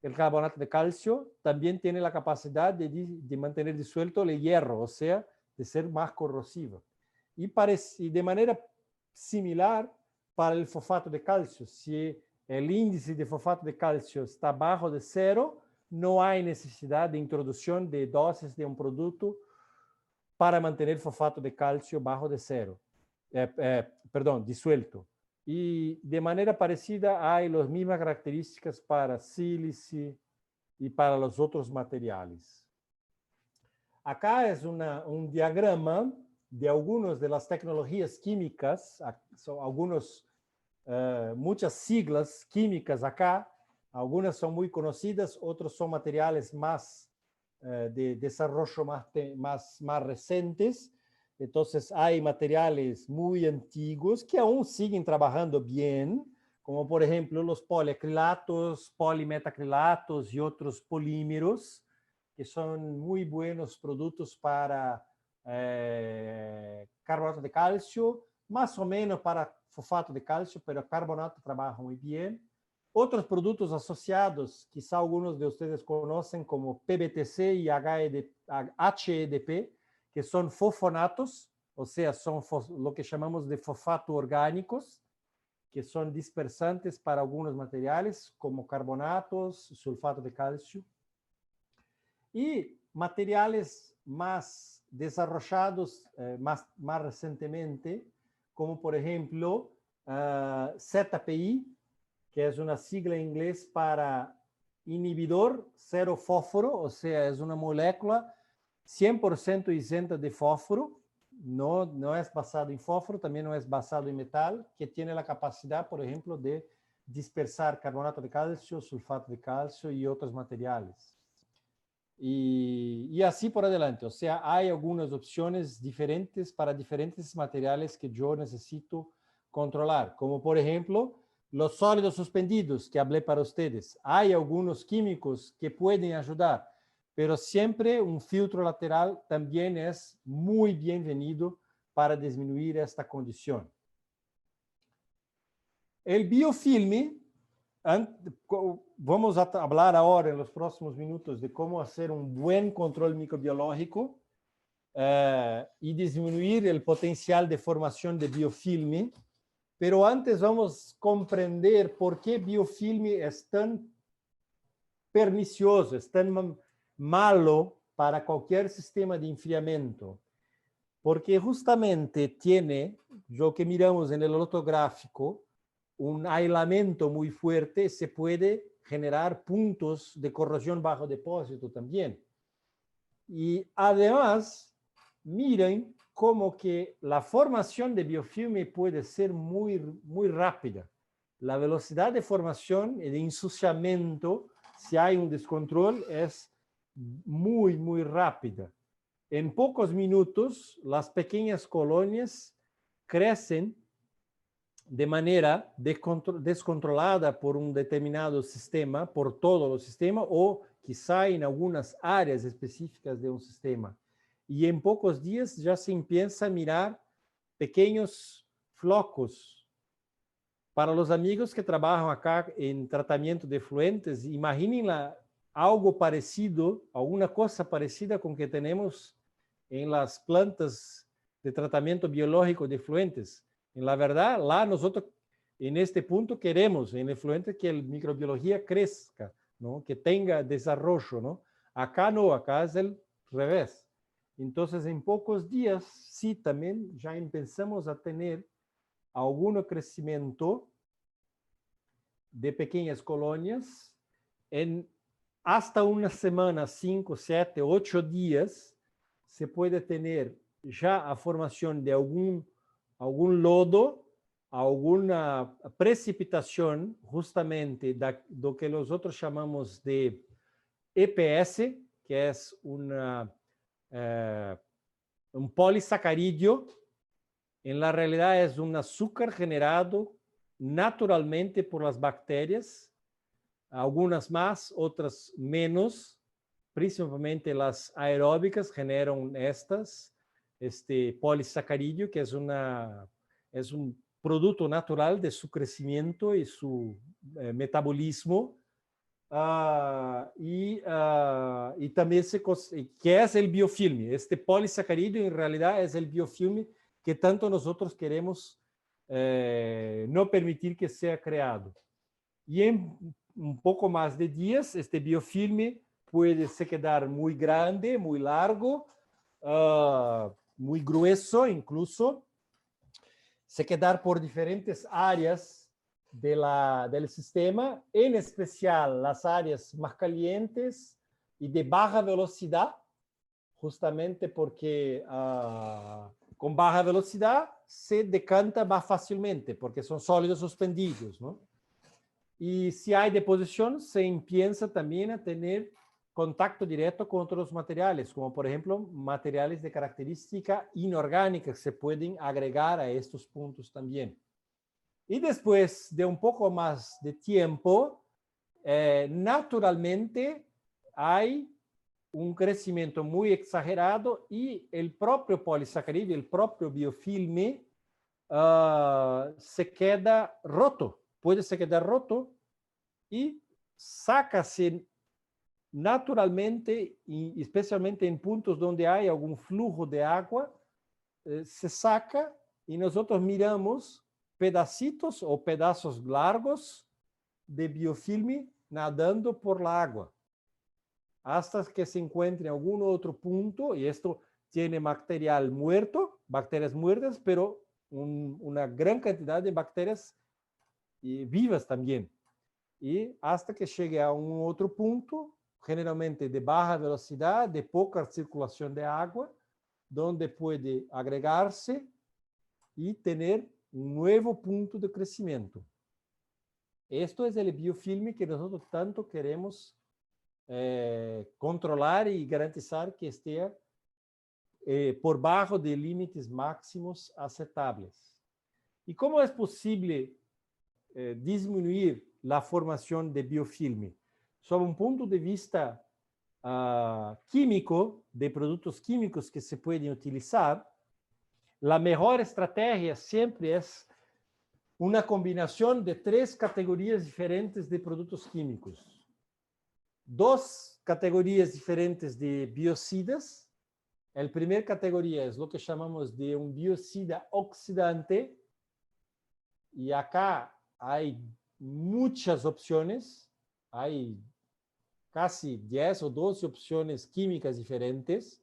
el carbonato de calcio, también tiene la capacidad de mantener disuelto el hierro, o sea, de ser más corrosiva. Y de manera similar para el fosfato de calcio. Si el índice de fosfato de calcio está bajo de cero, no hay necesidad de introducción de dosis de un producto para mantener el fosfato de calcio bajo de cero. Disuelto. Y de manera parecida hay las mismas características para sílice y para los otros materiales. Acá es un diagrama de algunas de las tecnologías químicas, son muchas siglas químicas acá, algunas son muy conocidas, otros son materiales más de desarrollo más recientes. Entonces hay materiales muy antiguos que aún siguen trabajando bien, como por ejemplo los poliacrilatos, polimetacrilatos y otros polímeros, que son muy buenos productos para carbonato de calcio, más o menos para fosfato de calcio, pero carbonato trabaja muy bien. Otros productos asociados, quizá algunos de ustedes conocen como PBTC y HEDP, que son fosfonatos, o sea, son lo que llamamos de fosfato orgánicos, que son dispersantes para algunos materiales, como carbonatos, sulfato de calcio. Y materiales más desarrollados más recientemente, como por ejemplo ZPI, que es una sigla en inglés para inhibidor cero fósforo, o sea, es una molécula 100% isenta de fósforo, no es basado en fósforo, también no es basado en metal, que tiene la capacidad, por ejemplo, de dispersar carbonato de calcio, sulfato de calcio y otros materiales. Y así por adelante. O sea, hay algunas opciones diferentes para diferentes materiales que yo necesito controlar, como por ejemplo los sólidos suspendidos que hablé para ustedes. Hay algunos químicos que pueden ayudar, pero siempre un filtro lateral también es muy bienvenido para disminuir esta condición. El biofilme, vamos a hablar ahora en los próximos minutos de cómo hacer un buen control microbiológico y disminuir el potencial de formación de biofilme. Pero antes vamos a comprender por qué biofilme es tan pernicioso, es tan malo para cualquier sistema de enfriamiento. Porque justamente tiene, lo que miramos en el ortográfico, un aislamiento muy fuerte, se puede generar puntos de corrosión bajo depósito también. Y además, miren cómo que la formación de biofilme puede ser muy rápida. La velocidad de formación y de ensuciamiento, si hay un descontrol, es muy rápida. En pocos minutos, las pequeñas colonias crecen de manera descontrolada por un determinado sistema, por todo el sistema, o quizá en algunas áreas específicas de un sistema. Y en pocos días ya se empieza a mirar pequeños flocos. Para los amigos que trabajan acá en tratamiento de efluentes, imaginen algo parecido, alguna cosa parecida con que tenemos en las plantas de tratamiento biológico de efluentes. En la verdad, lá nosotros en este punto queremos en efluentes que la microbiología crezca, ¿no? Que tenga desarrollo, ¿no? Acá no, acá es el revés. Entonces, en pocos días, sí, también ya empezamos a tener alguno crecimiento de pequeñas colonias en hasta una semana, 5, 7, 8 días, se puede tener ya a formación de algún lodo, alguna precipitación, justamente lo que nosotros llamamos de EPS, que es un polisacaridio. En la realidad es un azúcar generado naturalmente por las bacterias, algunas más, otras menos, principalmente las aeróbicas generan este polisacaridio, que es un producto natural de su crecimiento y su metabolismo. Y también que es el biofilme. Este polisacaridio en realidad es el biofilme que tanto nosotros queremos no permitir que sea creado. Y en un poco más de días, este biofilme puede se quedar muy grande, muy largo, muy grueso incluso, se quedar por diferentes áreas del sistema, en especial las áreas más calientes y de baja velocidad, justamente porque con baja velocidad se decanta más fácilmente, porque son sólidos suspendidos, ¿no? Y si hay deposición, se empieza también a tener contacto directo con otros materiales, como por ejemplo materiales de característica inorgánica que se pueden agregar a estos puntos también. Y después de un poco más de tiempo, naturalmente hay un crecimiento muy exagerado y el propio polisacárido, el propio biofilme, se queda roto, puede se quedar roto y sácase naturalmente, y especialmente en puntos donde hay algún flujo de agua, se saca y nosotros miramos pedacitos o pedazos largos de biofilme nadando por la agua, hasta que se encuentre en algún otro punto, y esto tiene material muerto, bacterias muertas, pero una gran cantidad de bacterias vivas también. Y hasta que llegue a un otro punto, generalmente de baja velocidad, de poca circulación de agua, donde puede agregarse y tener un nuevo punto de crecimiento. Esto es el biofilme que nosotros tanto queremos controlar y garantizar que esté por bajo de límites máximos aceptables. ¿Y cómo es posible disminuir la formación de biofilme? Sobre un punto de vista químico, de productos químicos que se pueden utilizar, la mejor estrategia siempre es una combinación de 3 categorías diferentes de productos químicos. 2 categorías diferentes de biocidas. La primera categoría es lo que llamamos de un biocida oxidante. Y acá hay muchas opciones. Hay casi 10 o 12 opciones químicas diferentes.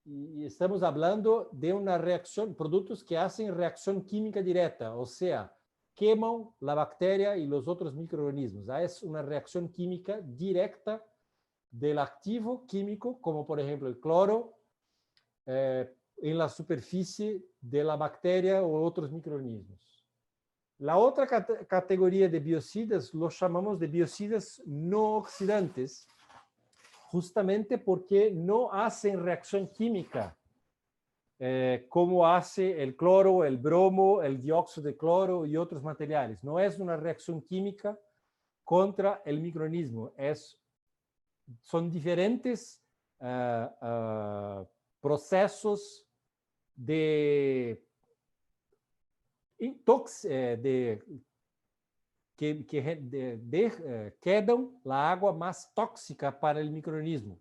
Y estamos hablando de una reacción, productos que hacen reacción química directa, o sea, queman la bacteria y los otros microorganismos. Es una reacción química directa del activo químico, como por ejemplo el cloro, en la superficie de la bacteria o otros microorganismos. La otra categoría de biocidas los llamamos de biocidas no oxidantes, justamente porque no hacen reacción química como hace el cloro, el bromo, el dióxido de cloro y otros materiales. No es una reacción química contra el microorganismo, son diferentes procesos de quedam a água mais tóxica para o microorganismo.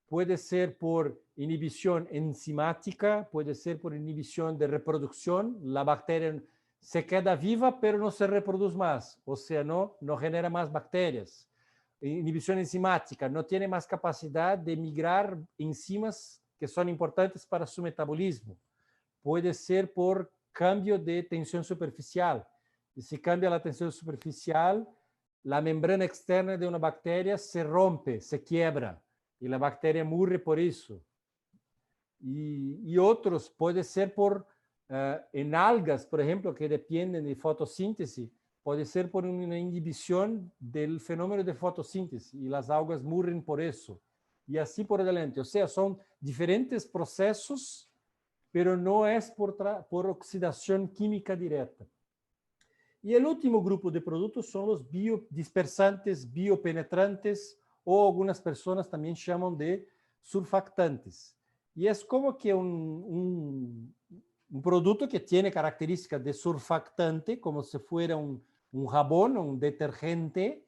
Pode ser por inibição enzimática, pode ser por inibição de reprodução. A bactéria se queda viva, pero não se reproduz mais, ou seja, não genera mais bactérias. Inibição enzimática, não tem mais capacidade de migrar enzimas que são importantes para seu metabolismo. Pode ser por cambio de tensão superficial. E se cambia a tensão superficial, a membrana externa de uma bactéria se rompe, se quiebra, e a bactéria morre por isso. E outros pode ser por, em algas, por exemplo, que dependem de fotossíntese, pode ser por uma inibição do fenômeno de fotossíntese, e as algas morrem por isso. E assim por diante. Ou seja, são diferentes processos, pero não é por oxidação química direta. E o último grupo de produtos são os biodispersantes, biopenetrantes, ou algumas pessoas também chamam de surfactantes. E é como que um produto que tem características de surfactante, como se fosse um jabón, um detergente,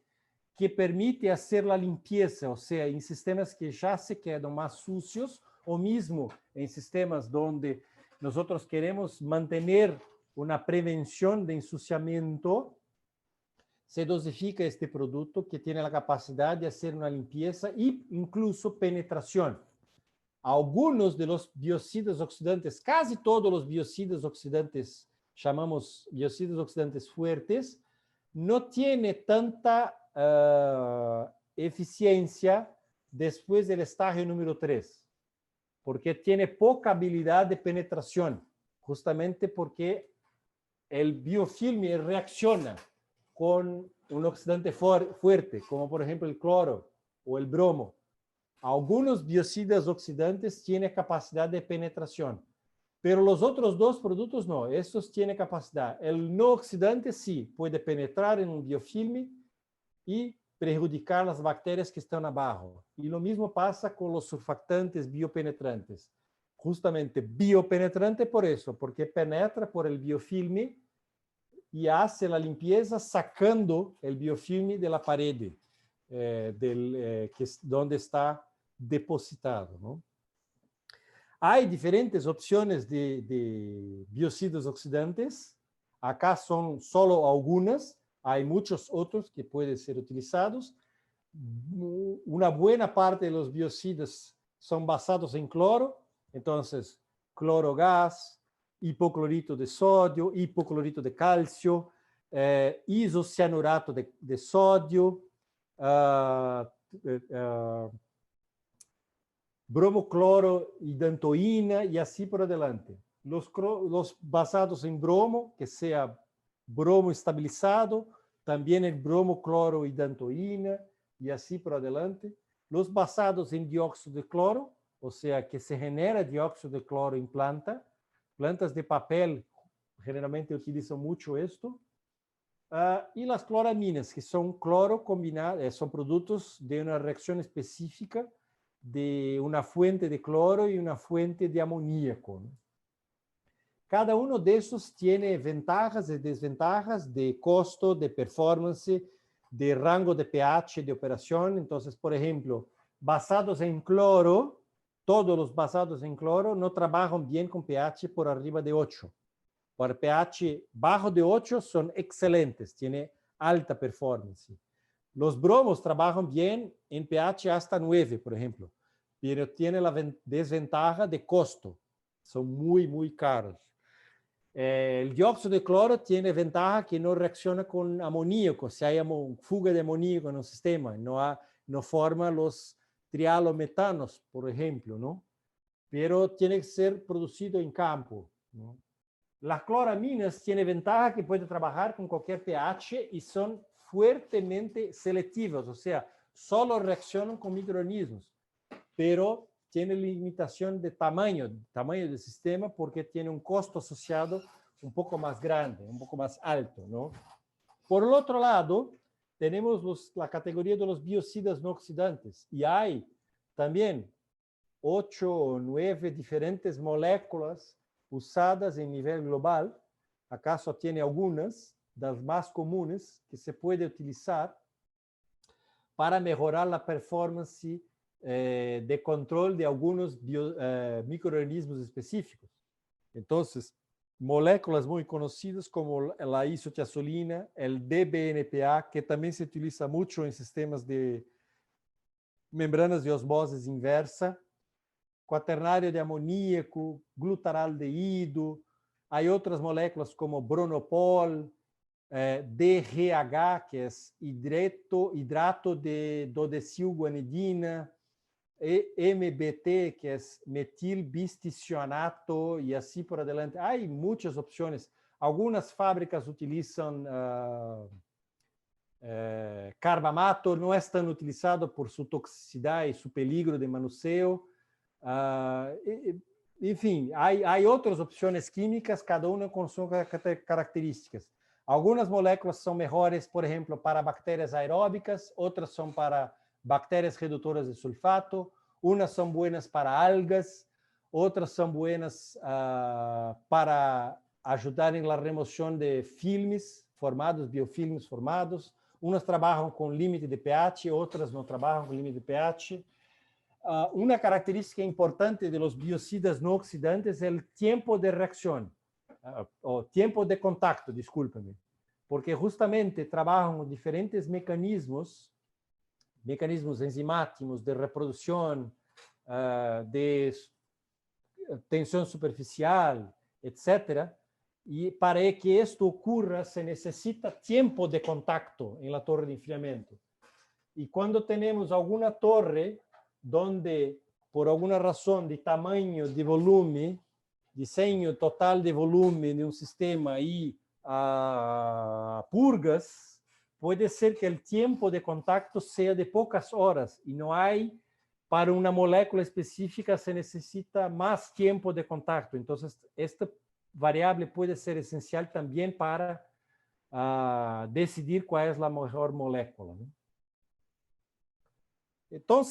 que permite fazer a limpeza, ou seja, em sistemas que já se quedam mais sucios, ou mesmo em sistemas onde nós queremos manter uma prevenção de ensuciamento, se dosifica este produto que tem a capacidade de fazer uma limpeza e incluso penetração. Algunos de los biocidas oxidantes, casi todos los biocidas oxidantes, chamamos biocidas oxidantes fuertes, no tiene tanta eficiencia después del estágio número 3, porque tiene poca habilidad de penetración, justamente porque el biofilme reacciona con un oxidante fuerte, como por ejemplo el cloro o el bromo. Algunos biocidas oxidantes tienen capacidad de penetración, pero los otros dos productos no, estos tienen capacidad. El no oxidante sí puede penetrar en un biofilme y perjudicar las bacterias que están abajo. Y lo mismo pasa con los surfactantes biopenetrantes. Justamente biopenetrante por eso, porque penetra por el biofilme y hace la limpieza sacando el biofilme de la pared donde está depositado, ¿no? Hay diferentes opciones de biocidas oxidantes. Acá son solo algunas. Hay muchos otros que pueden ser utilizados. Una buena parte de los biocidas son basados en cloro. Entonces, cloro gas, hipoclorito de sodio, hipoclorito de calcio, isocianurato de sodio, bromocloro y dantoína y así por adelante. Los basados en bromo, que sea bromo estabilizado, también el bromocloro y dantoína y así por adelante. Los basados en dióxido de cloro, o sea, que se genera dióxido de cloro en plantas de papel generalmente utilizan mucho esto. Y las cloraminas, que son cloro combinado, son productos de una reacción específica de una fuente de cloro y una fuente de amoníaco, ¿no? Cada uno de esos tiene ventajas y desventajas de costo, de performance, de rango de pH de operación. Entonces, por ejemplo, basados en cloro, todos los basados en cloro no trabajan bien con pH por arriba de 8. Por pH bajo de 8 son excelentes, tiene alta performance. Los bromos trabajan bien en pH hasta 9, por ejemplo, pero tiene la desventaja de costo. Son muy, muy caros. El dióxido de cloro tiene ventaja que no reacciona con amoníaco. Si hay fuga de amoníaco en el sistema, no forma los trialometanos, por ejemplo, ¿no? Pero tiene que ser producido en campo, ¿no? Las cloraminas tienen ventaja que pueden trabajar con cualquier pH y son fuertemente selectivas, o sea, solo reaccionan con microorganismos, pero tiene limitación de tamaño del sistema porque tiene un costo asociado un poco más grande, un poco más alto, ¿no? Por el otro lado, tenemos la categoría de los biocidas no oxidantes y hay también 8 o 9 diferentes moléculas usadas em nível global. Acá só tem algumas das mais comuns que se pode utilizar para melhorar a performance de controle de alguns microorganismos específicos. Então, moléculas muito conhecidas como a isotiazolina, o DBNPA, que também se utiliza muito em sistemas de membranas de osmose inversa, quaternário de amoníaco, glutaraldeído. Há outras moléculas como bronopol, DRH, que é hidrato de dodecilguanidina, MBT, que é metilbisticionato, e assim por adiante. Há muitas opções. Algumas fábricas utilizam carbamato, não é tão utilizado por sua toxicidade e seu peligro de manuseio. Enfim, há outras opções químicas, cada uma com suas características. Algumas moléculas são melhores, por exemplo, para bactérias aeróbicas, outras são para bactérias redutoras de sulfato, umas são boas para algas, outras são boas para ajudar na remoção de filmes formados, biofilmes formados. Unas trabalham com limite de pH, outras não trabalham com limite de pH. Uma característica importante de los biocidas não oxidantes é o tempo de reação, o tempo de contacto, desculpa-me, porque justamente trabalham diferentes mecanismos enzimáticos de reprodução, de tensão superficial, etc. E para que isto ocorra, se necessita tempo de contacto em la torre de enfriamento. E quando temos alguma torre donde, por alguma razão de tamanho, de volume, desenho total de volume de um sistema e purgas, pode ser que o tempo de contacto seja de poucas horas e não há, para uma molécula específica, se necessita mais tempo de contacto. Então, esta variável pode ser essencial também para decidir qual é a melhor molécula, né? Então,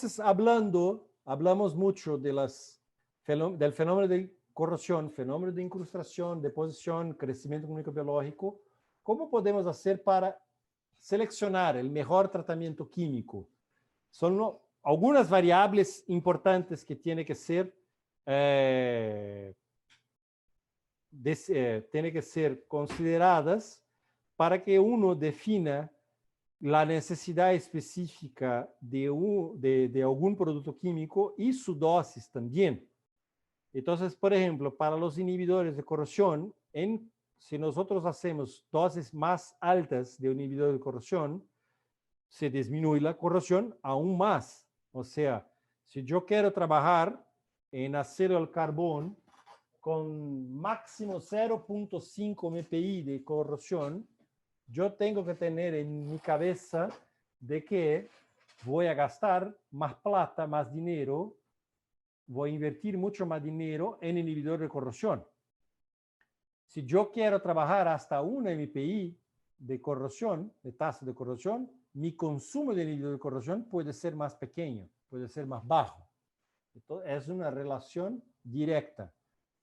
hablamos mucho del fenómeno de corrosión, fenómeno de incrustación, deposición, crecimiento microbiológico. ¿Cómo podemos hacer para seleccionar el mejor tratamiento químico? Son algunas variables importantes que tienen que ser consideradas para que uno defina la necesidad específica de algún producto químico y su dosis también. Entonces, por ejemplo, para los inhibidores de corrosión, si nosotros hacemos dosis más altas de un inhibidor de corrosión, se disminuye la corrosión aún más. O sea, si yo quiero trabajar en acero al carbón con máximo 0.5 mPi de corrosión, yo tengo que tener en mi cabeza de que voy a gastar más plata, más dinero, voy a invertir mucho más dinero en inhibidor de corrosión. Si yo quiero trabajar hasta 1 mPi de corrosión, de tasa de corrosión, mi consumo de inhibidor de corrosión puede ser más pequeño, puede ser más bajo. Entonces, es una relación directa.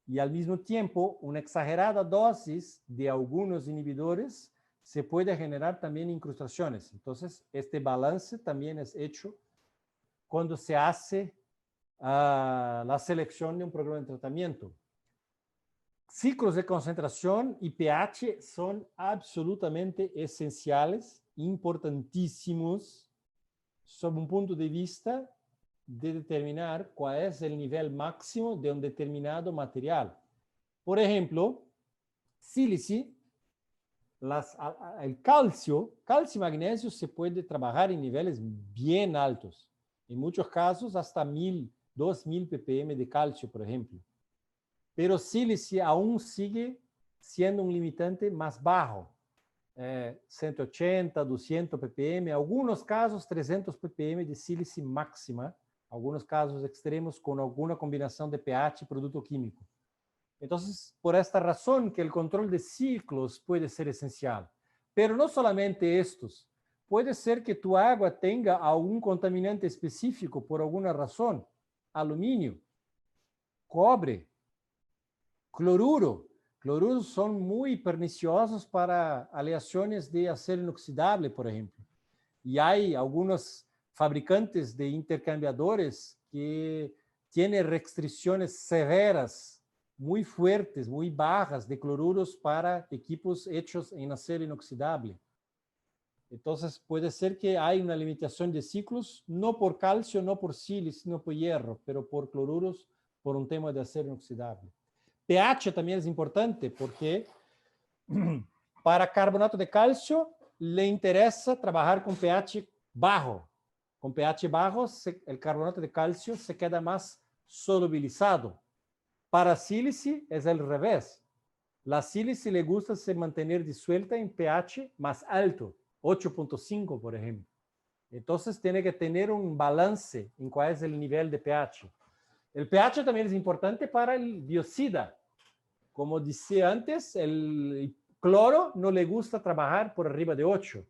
Y al mismo tiempo, una exagerada dosis de algunos inhibidores se puede generar también incrustaciones. Entonces, este balance también es hecho cuando se hace la selección de un programa de tratamiento. Ciclos de concentración y pH son absolutamente esenciales, importantísimos, sob un punto de vista de determinar cuál es el nivel máximo de un determinado material. Por ejemplo, sílice, el calcio y magnesio se puede trabajar en niveles bien altos. En muchos casos hasta 1000, 2000 ppm de calcio, por ejemplo. Pero sílice aún sigue siendo un limitante más bajo. 180, 200 ppm, en algunos casos 300 ppm de sílice máxima, algunos casos extremos con alguna combinación de pH y producto químico. Entonces, por esta razón que el control de ciclos puede ser esencial. Pero no solamente estos. Puede ser que tu agua tenga algún contaminante específico por alguna razón. Aluminio, cobre, Cloruro. Cloruros son muy perniciosos para aleaciones de acero inoxidable, por ejemplo. Y hay algunos fabricantes de intercambiadores que tienen restricciones severas, muy fuertes, muy bajas de cloruros para equipos hechos en acero inoxidable. Entonces puede ser que hay una limitación de ciclos, no por calcio, no por sílice, sino por hierro, pero por cloruros, por un tema de acero inoxidable. pH también es importante porque para carbonato de calcio le interesa trabajar con pH bajo. Con pH bajo, el carbonato de calcio se queda más solubilizado. Para sílice es al revés. La sílice le gusta se mantener disuelta en pH más alto, 8.5 por ejemplo. Entonces tiene que tener un balance en cuál es el nivel de pH. El pH también es importante para el biocida. Como decía antes, el cloro no le gusta trabajar por arriba de 8.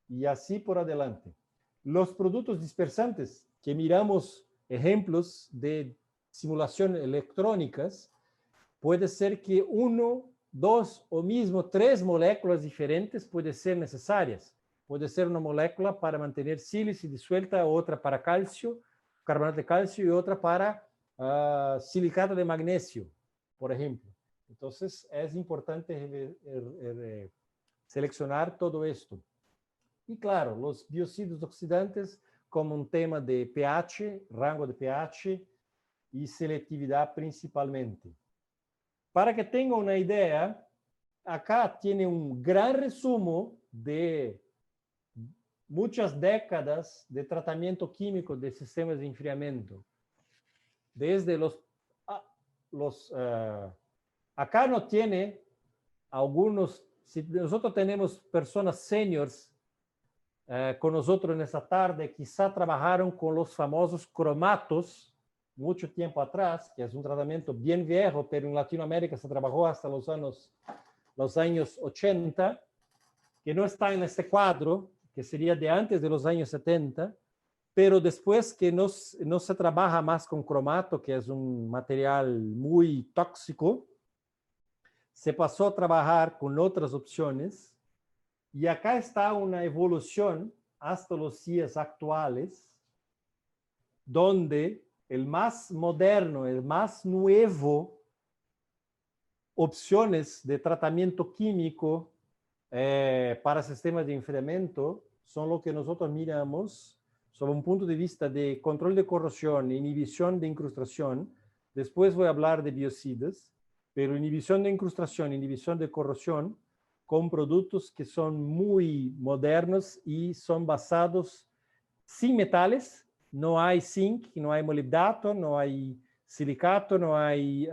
Y así por adelante. Los productos dispersantes, que miramos ejemplos de simulación electrónicas, puede ser que 1, 2 o mismo 3 moléculas diferentes pueden ser necesarias. Puede ser una molécula para mantener sílice disuelta, otra para calcio, carbonato de calcio y otra para silicato de magnesio, por ejemplo. Entonces, es importante seleccionar todo esto. Y claro, los biocidas oxidantes como un tema de pH, rango de pH y selectividad principalmente. Para que tengan una idea, acá tiene un gran resumen de muchas décadas de tratamiento químico de sistemas de enfriamiento. Desde acá no tiene algunos, si nosotros tenemos personas seniors con nosotros en esta tarde, quizá trabajaron con los famosos cromatos mucho tiempo atrás, que es un tratamiento bien viejo, pero en Latinoamérica se trabajó hasta los años 80, que no está en este cuadro, que sería de antes de los años 70, pero después que no se trabaja más con cromato, que es un material muy tóxico, se pasó a trabajar con otras opciones. Y acá está una evolución hasta los días actuales, donde el más moderno, el más nuevo, opciones de tratamiento químico para sistemas de enfriamiento son lo que nosotros miramos sobre un punto de vista de control de corrosión, inhibición de incrustación. Después voy a hablar de biocidas, pero inhibición de incrustación, inhibición de corrosión, con productos que son muy modernos y son basados sin metales. No hay zinc, no hay molibdato, no hay silicato, no hay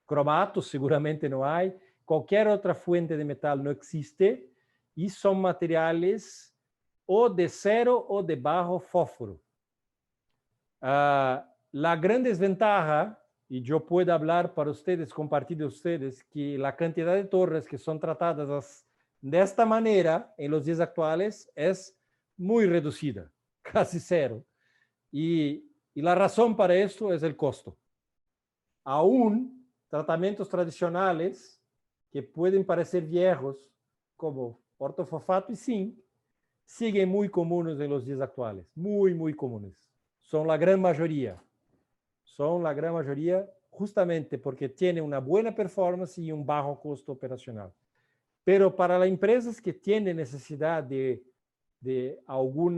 cromato, seguramente no hay. Cualquier otra fuente de metal no existe y son materiales o de cero o de bajo fósforo. La gran desventaja, y yo puedo hablar para ustedes, compartir de ustedes, que la cantidad de torres que son tratadas de esta manera en los días actuales es muy reducida, casi cero. Y la razón para esto es el costo. Aún tratamientos tradicionales que pueden parecer viejos, como ortofosfato y zinc, siguen muy comunes en los días actuales, muy, muy comunes. Son la gran mayoría. Son la gran mayoría justamente porque tienen una buena performance y un bajo costo operacional. Pero para las empresas que tienen necesidad de algún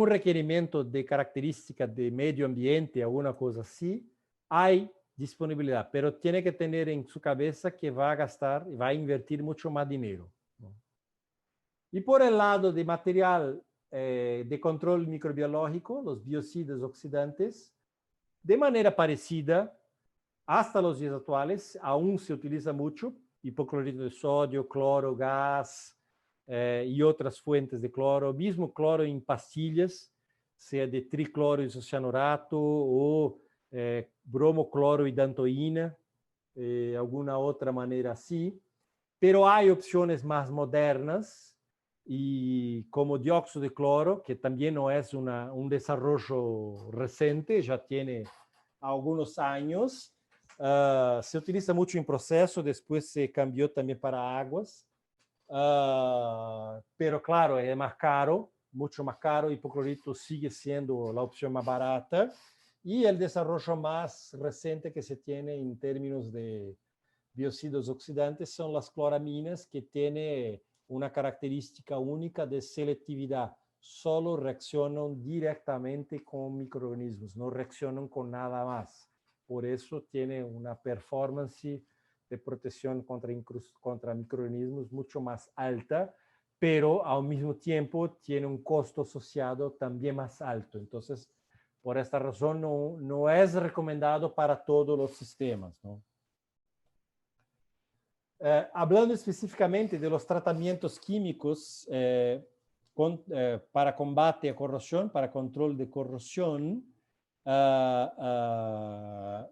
requerimiento de características de medio ambiente, alguna cosa así, hay disponibilidad, pero tiene que tener en su cabeza que va a gastar y va a invertir mucho más dinero, ¿no? Y por el lado de material de control microbiológico, los biocidas oxidantes, de manera parecida, hasta los días actuales, aún se utiliza mucho hipoclorito de sodio, cloro, gas y otras fuentes de cloro, mismo cloro en pastillas, sea de tricloro isocianurato o bromocloro y dantoína, alguna otra manera así. Pero hay opciones más modernas, y como dióxido de cloro, que también no es un desarrollo reciente, ya tiene algunos años. Se utiliza mucho en proceso, después se cambió también para aguas. Pero claro, es más caro, mucho más caro. Hipoclorito sigue siendo la opción más barata. Y el desarrollo más reciente que se tiene en términos de biocidas oxidantes son las cloraminas, que tiene una característica única de selectividad. Solo reaccionan directamente con microorganismos, no reaccionan con nada más. Por eso tiene una performance de protección contra microorganismos mucho más alta, pero al mismo tiempo tiene un costo asociado también más alto. Entonces, por esta razón, no es recomendado para todos los sistemas, ¿no? Hablando específicamente de los tratamientos químicos para combate a corrosión, para control de corrosión,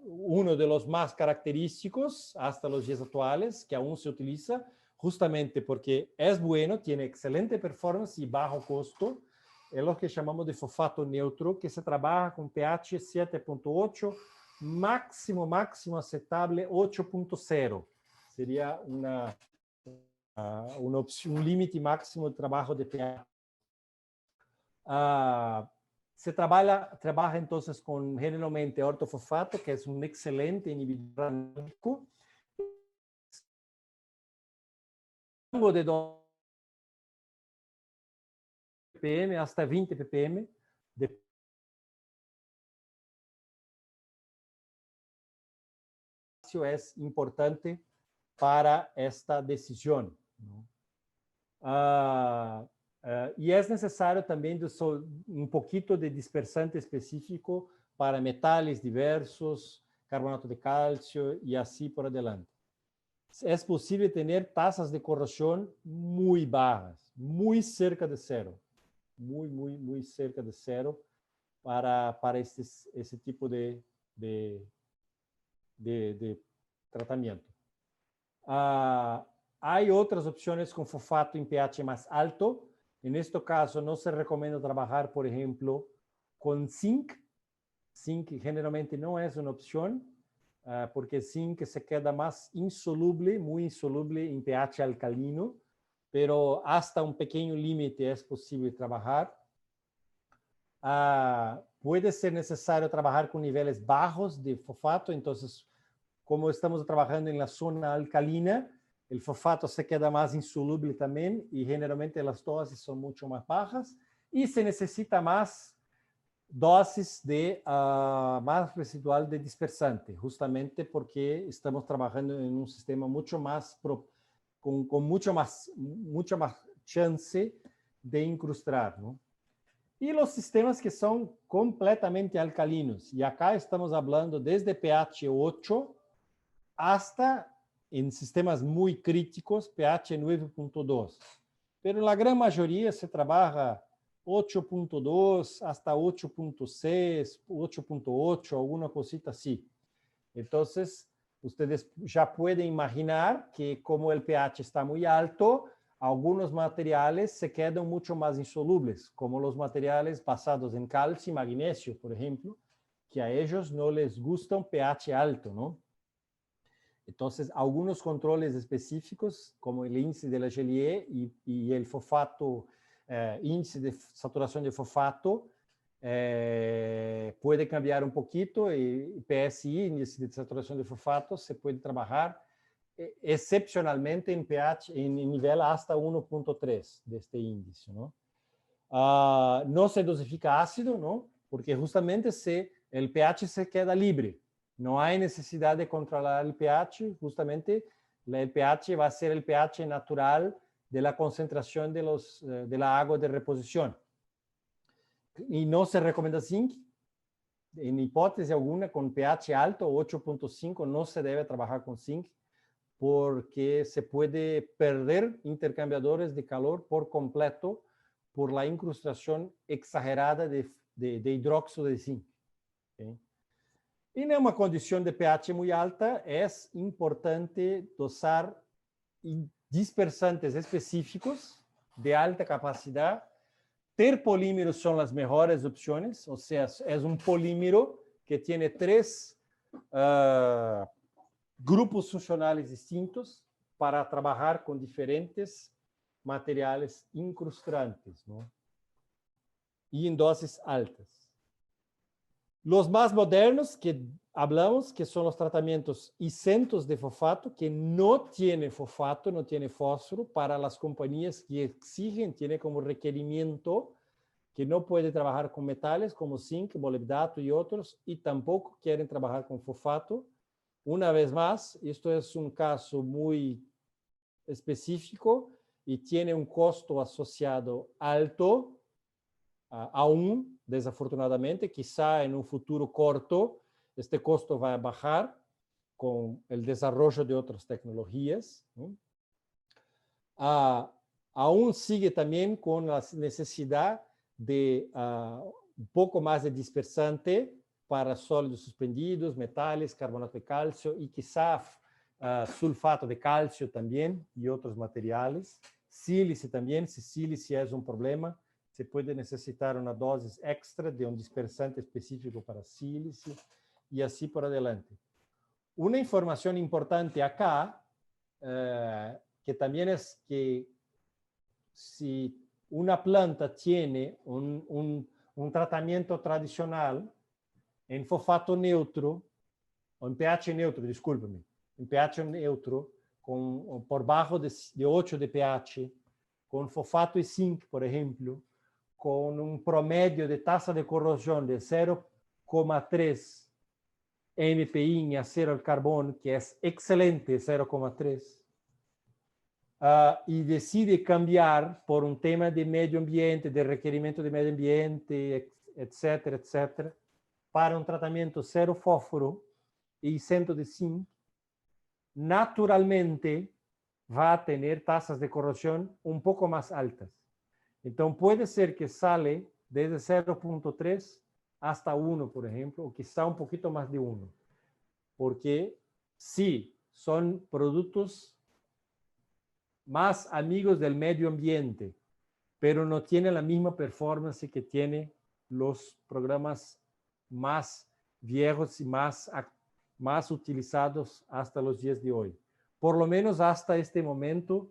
uno de los más característicos hasta los días actuales, que aún se utiliza, justamente porque es bueno, tiene excelente performance y bajo costo, es lo que llamamos de fosfato neutro, que se trabaja con pH 7.8, máximo aceptable 8.0. Sería un límite máximo de trabajo de pH. Se trabaja entonces con generalmente ortofosfato, que es un excelente inhibidor análico. De 2 ppm hasta 20 ppm. Es importante para esta decisión, ¿no? Y es necesario también un poquito de dispersante específico para metales diversos, carbonato de calcio y así por adelante. Es posible tener tasas de corrosión muy bajas, muy cerca de cero, muy cerca de cero para ese tipo de tratamiento. Hay otras opciones con fosfato en pH más alto. En este caso no se recomienda trabajar, por ejemplo, con zinc. Zinc generalmente no es una opción porque zinc se queda más insoluble, muy insoluble en pH alcalino, pero hasta un pequeño límite es posible trabajar. Puede ser necesario trabajar con niveles bajos de fosfato, entonces, como estamos trabajando en la zona alcalina, el fosfato se queda más insoluble también y generalmente las dosis son mucho más bajas y se necesita más dosis de más residual de dispersante, justamente porque estamos trabajando en un sistema mucho más con mucha más chance de incrustar, ¿no? Y los sistemas que son completamente alcalinos, y acá estamos hablando desde pH 8 hasta en sistemas muy críticos pH 9.2, pero en la gran mayoría se trabaja 8.2 hasta 8.6, 8.8, alguna cosita así. Entonces, ustedes ya pueden imaginar que como el pH está muy alto, algunos materiales se quedan mucho más insolubles, como los materiales basados en calcio y magnesio, por ejemplo, que a ellos no les gusta un pH alto, ¿no? Entonces, algunos controles específicos, como el índice de Legelier y el fosfato, índice de saturación de fosfato, puede cambiar un poquito, y PSI, índice de saturación de fosfato, se puede trabajar excepcionalmente en pH, en nivel hasta 1.3 de este índice, ¿no? No se dosifica ácido, ¿no? Porque justamente el pH se queda libre. No hay necesidad de controlar el pH, justamente el pH va a ser el pH natural de la concentración de la agua de reposición. Y no se recomienda zinc. En hipótesis alguna, con pH alto, 8.5, no se debe trabajar con zinc porque se puede perder intercambiadores de calor por completo por la incrustación exagerada de hidróxido de zinc. ¿Okay? Y en una condición de pH muy alta es importante dosar dispersantes específicos de alta capacidad. Terpolímeros son las mejores opciones, o sea, es un polímero que tiene 3 grupos funcionales distintos para trabajar con diferentes materiales incrustantes, ¿no? Y en dosis altas. Los más modernos que hablamos, que son los tratamientos isentos de fosfato, que no tiene fosfato, no tiene fósforo, para las compañías que exigen, tiene como requerimiento que no puede trabajar con metales como zinc, molibdato y otros, y tampoco quieren trabajar con fosfato. Una vez más, esto es un caso muy específico y tiene un costo asociado alto, aún, desafortunadamente. Quizá en un futuro corto este costo va a bajar con el desarrollo de otras tecnologías, ¿no? Aún sigue también con la necesidad de un poco más de dispersante para sólidos suspendidos, metales, carbonato de calcio y quizá sulfato de calcio también y otros materiales. Sílice también, si sílice es un problema, se puede necesitar una dosis extra de un dispersante específico para sílice y así por adelante. Una información importante acá, que también es que si una planta tiene un tratamiento tradicional en fosfato neutro, o en pH neutro, discúlpeme, en pH neutro, por bajo de 8 de pH, con fosfato y zinc, por ejemplo, con un promedio de tasa de corrosión de 0,3 MPI en acero al carbón, que es excelente, 0,3, y decide cambiar por un tema de medio ambiente, de requerimiento de medio ambiente, etcétera, etcétera, para un tratamiento cero fósforo y isento de zinc, naturalmente va a tener tasas de corrosión un poco más altas. Entonces puede ser que sale desde 0,3 hasta 1, por ejemplo, o quizá un poquito más de 1, porque sí, son productos más amigos del medio ambiente, pero no tienen la misma performance que tienen los programas más viejos y más utilizados hasta los días de hoy. Por lo menos hasta este momento,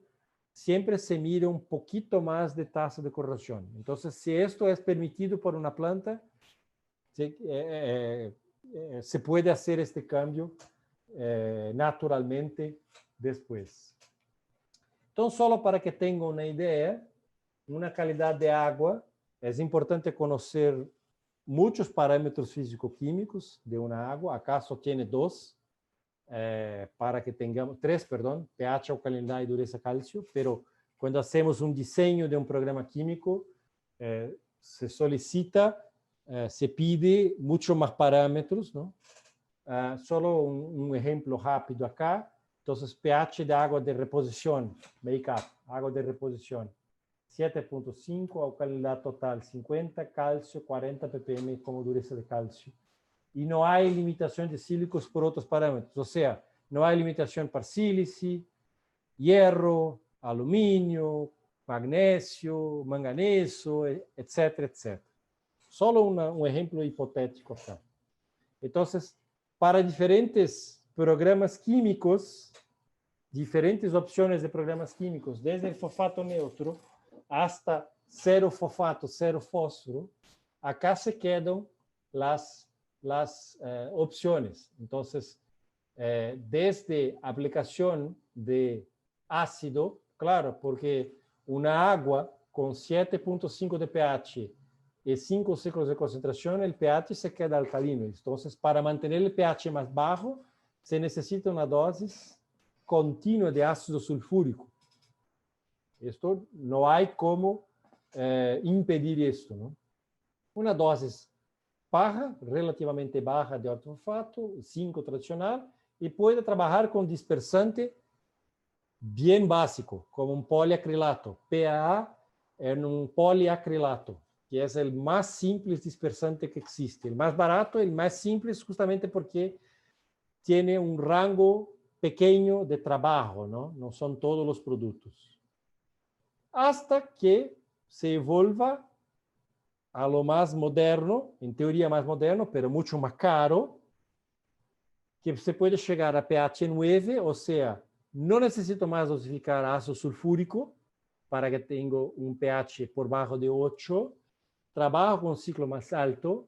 siempre se mide un poquito más de tasa de corrosión. Entonces, si esto es permitido por una planta, se puede hacer este cambio naturalmente después. Entonces, solo para que tengan una idea, una calidad de agua, es importante conocer muchos parámetros físico-químicos de una agua. Acá solo tiene 2, para que tengamos 3, perdón, pH, alcalinidad y dureza calcio, pero cuando hacemos un diseño de un programa químico, se solicita, se pide mucho más parámetros, ¿no? Solo un ejemplo rápido acá. Entonces, pH de agua de reposición, make-up, agua de reposición, 7.5, alcalinidad total 50, calcio 40 ppm como dureza de calcio. Y no hay limitación de sílicos por otros parámetros, o sea, no hay limitación para sílice, hierro, aluminio, magnesio, manganeso, etcétera, etcétera. Solo un ejemplo hipotético acá. Entonces, para diferentes programas químicos, diferentes opciones de programas químicos, desde el fosfato neutro hasta cero fosfato, cero fósforo, acá se quedan las opciones. Entonces, desde aplicación de ácido, claro, porque una agua con 7.5 de pH y 5 ciclos de concentración, el pH se queda alcalino. Entonces, para mantener el pH más bajo, se necesita una dosis continua de ácido sulfúrico. Esto no hay cómo impedir esto, ¿no? Una dosis baja, relativamente baja de ortofosfato, 5 tradicional, y puede trabajar con dispersante bien básico, como un poliacrilato, PAA en un poliacrilato, que es el más simple dispersante que existe. El más barato, el más simple, justamente porque tiene un rango pequeño de trabajo, ¿no? No son todos los productos. Hasta que se vuelva a lo más moderno, en teoría más moderno, pero mucho más caro, que se puede llegar a pH 9, o sea, no necesito más dosificar ácido sulfúrico para que tenga un pH por bajo de 8, trabajo con un ciclo más alto,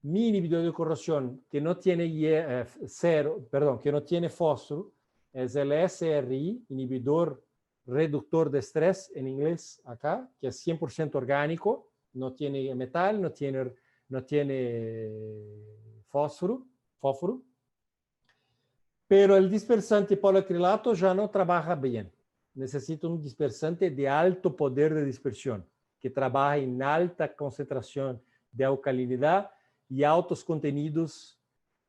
mi inhibidor de corrosión que no tiene que no tiene fósforo, es el SRI, inhibidor reductor de estrés en inglés acá, que es 100% orgánico, no tiene metal, no tiene fósforo, pero el dispersante poliacrilato ya no trabaja bien. Necesito un dispersante de alto poder de dispersión, que trabaje en alta concentración de alcalinidad y altos contenidos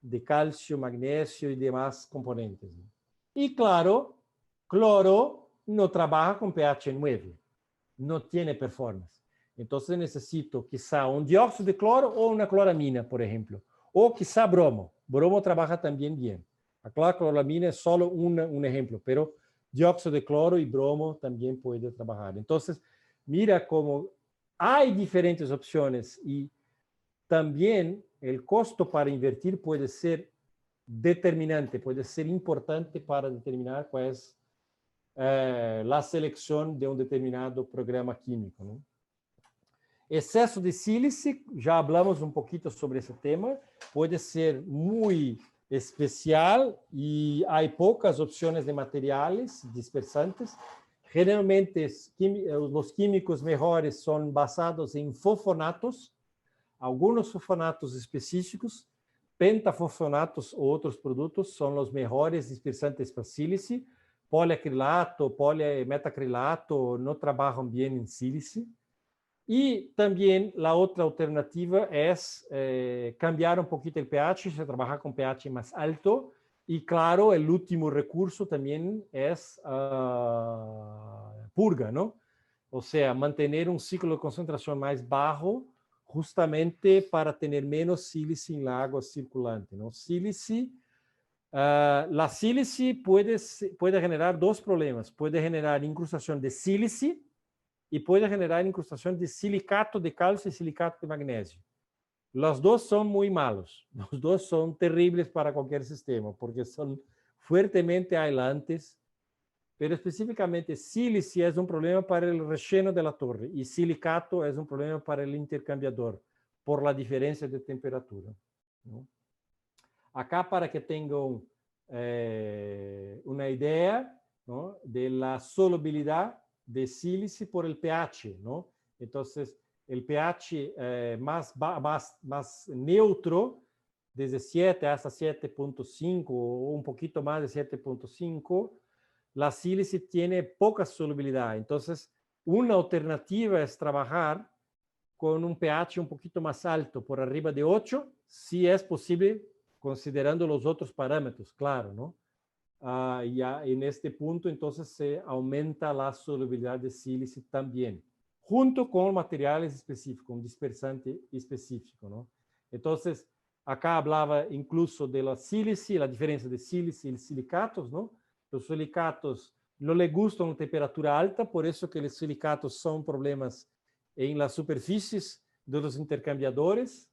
de calcio, magnesio y demás componentes. Y claro, cloro no trabaja con pH 9, no tiene performance. Entonces necesito quizá un dióxido de cloro o una cloramina, por ejemplo, o quizá bromo. Bromo trabaja también bien. La cloramina es solo un ejemplo, pero dióxido de cloro y bromo también puede trabajar. Entonces, mira cómo hay diferentes opciones y también el costo para invertir puede ser determinante, puede ser importante para determinar cuál es la selección de un determinado programa químico, ¿no? Exceso de sílice, ya hablamos un poquito sobre ese tema, puede ser muy especial y hay pocas opciones de materiales dispersantes. Generalmente los químicos mejores son basados en fosfonatos, algunos fosfonatos específicos, pentafosfonatos ou outros produtos são os melhores dispersantes para sílice. Poliacrilato, metacrilato não trabalham bem em sílice. E também a outra alternativa é cambiar um pouquinho o pH, se trabalhar com pH mais alto. E, claro, o último recurso também é purga, não? Ou seja, manter um ciclo de concentração mais baixo, justamente para ter menos sílice en la agua circulante, ¿no? Sílice, la sílice puede generar dos problemas. Puede generar incrustación de sílice y puede generar incrustación de silicato de calcio y silicato de magnesio. Los dos son muy malos. Los dos son terribles para cualquier sistema porque son fuertemente aislantes. Pero específicamente sílice es un problema para el relleno de la torre y silicato es un problema para el intercambiador por la diferencia de temperatura, ¿no? Acá para que tengan una idea, ¿no?, de la solubilidad de sílice por el pH, ¿no? Entonces, el pH más neutro, desde 7 hasta 7.5 o un poquito más de 7.5, la sílice tiene poca solubilidad. Entonces, una alternativa es trabajar con un pH un poquito más alto, por arriba de 8, si es posible, considerando los otros parámetros, claro, ¿no? Ya en este punto, entonces, se aumenta la solubilidad de sílice también, junto con materiales específicos, un dispersante específico, ¿no? Entonces, acá hablaba incluso de la sílice, la diferencia de sílice y silicatos, ¿no? Los silicatos no le gustan una temperatura alta, por eso que los silicatos son problemas en las superficies de los intercambiadores,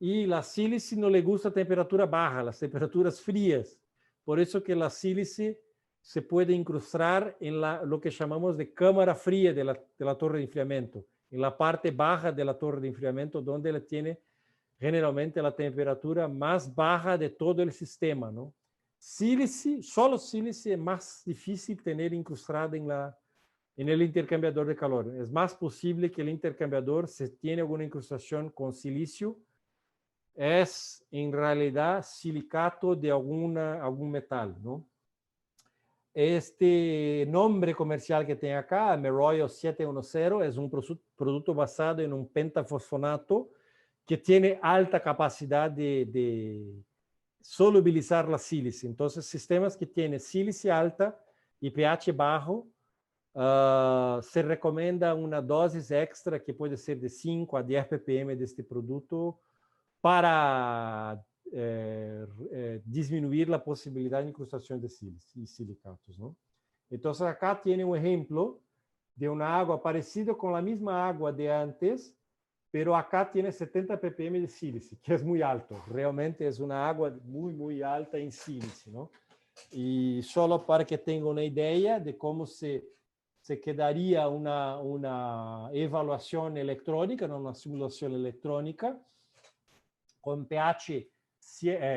y la sílice no le gusta temperatura baja, las temperaturas frías, por eso que la sílice se puede incrustar en lo que llamamos de cámara fría de la torre de enfriamiento, en la parte baja de la torre de enfriamiento, donde ela tiene generalmente la temperatura más baja de todo el sistema, ¿no? Sílice, solo sílice es más difícil tener incrustada en el intercambiador de calor. Es más posible que el intercambiador, si tiene alguna incrustación con silicio, es en realidad silicato de algún metal, ¿no? Este nombre comercial que tem acá, Meroil 710, es un producto basado en un pentafosfonato que tiene alta capacidad de solubilizar la sílice. Entonces, sistemas que tienen sílice alta y pH bajo, se recomienda una dosis extra que puede ser de 5 a 10 ppm de este producto para disminuir la posibilidad de incrustación de sílice y silicatos, ¿no? Entonces, acá tiene un ejemplo de una agua parecida con la misma agua de antes, pero acá tiene 70 ppm de sílice, que es muy alto. Realmente es una agua muy, muy alta en sílice, ¿no? Y solo para que tengan una idea de cómo se quedaría una evaluación electrónica, ¿no? Una simulación electrónica, con pH,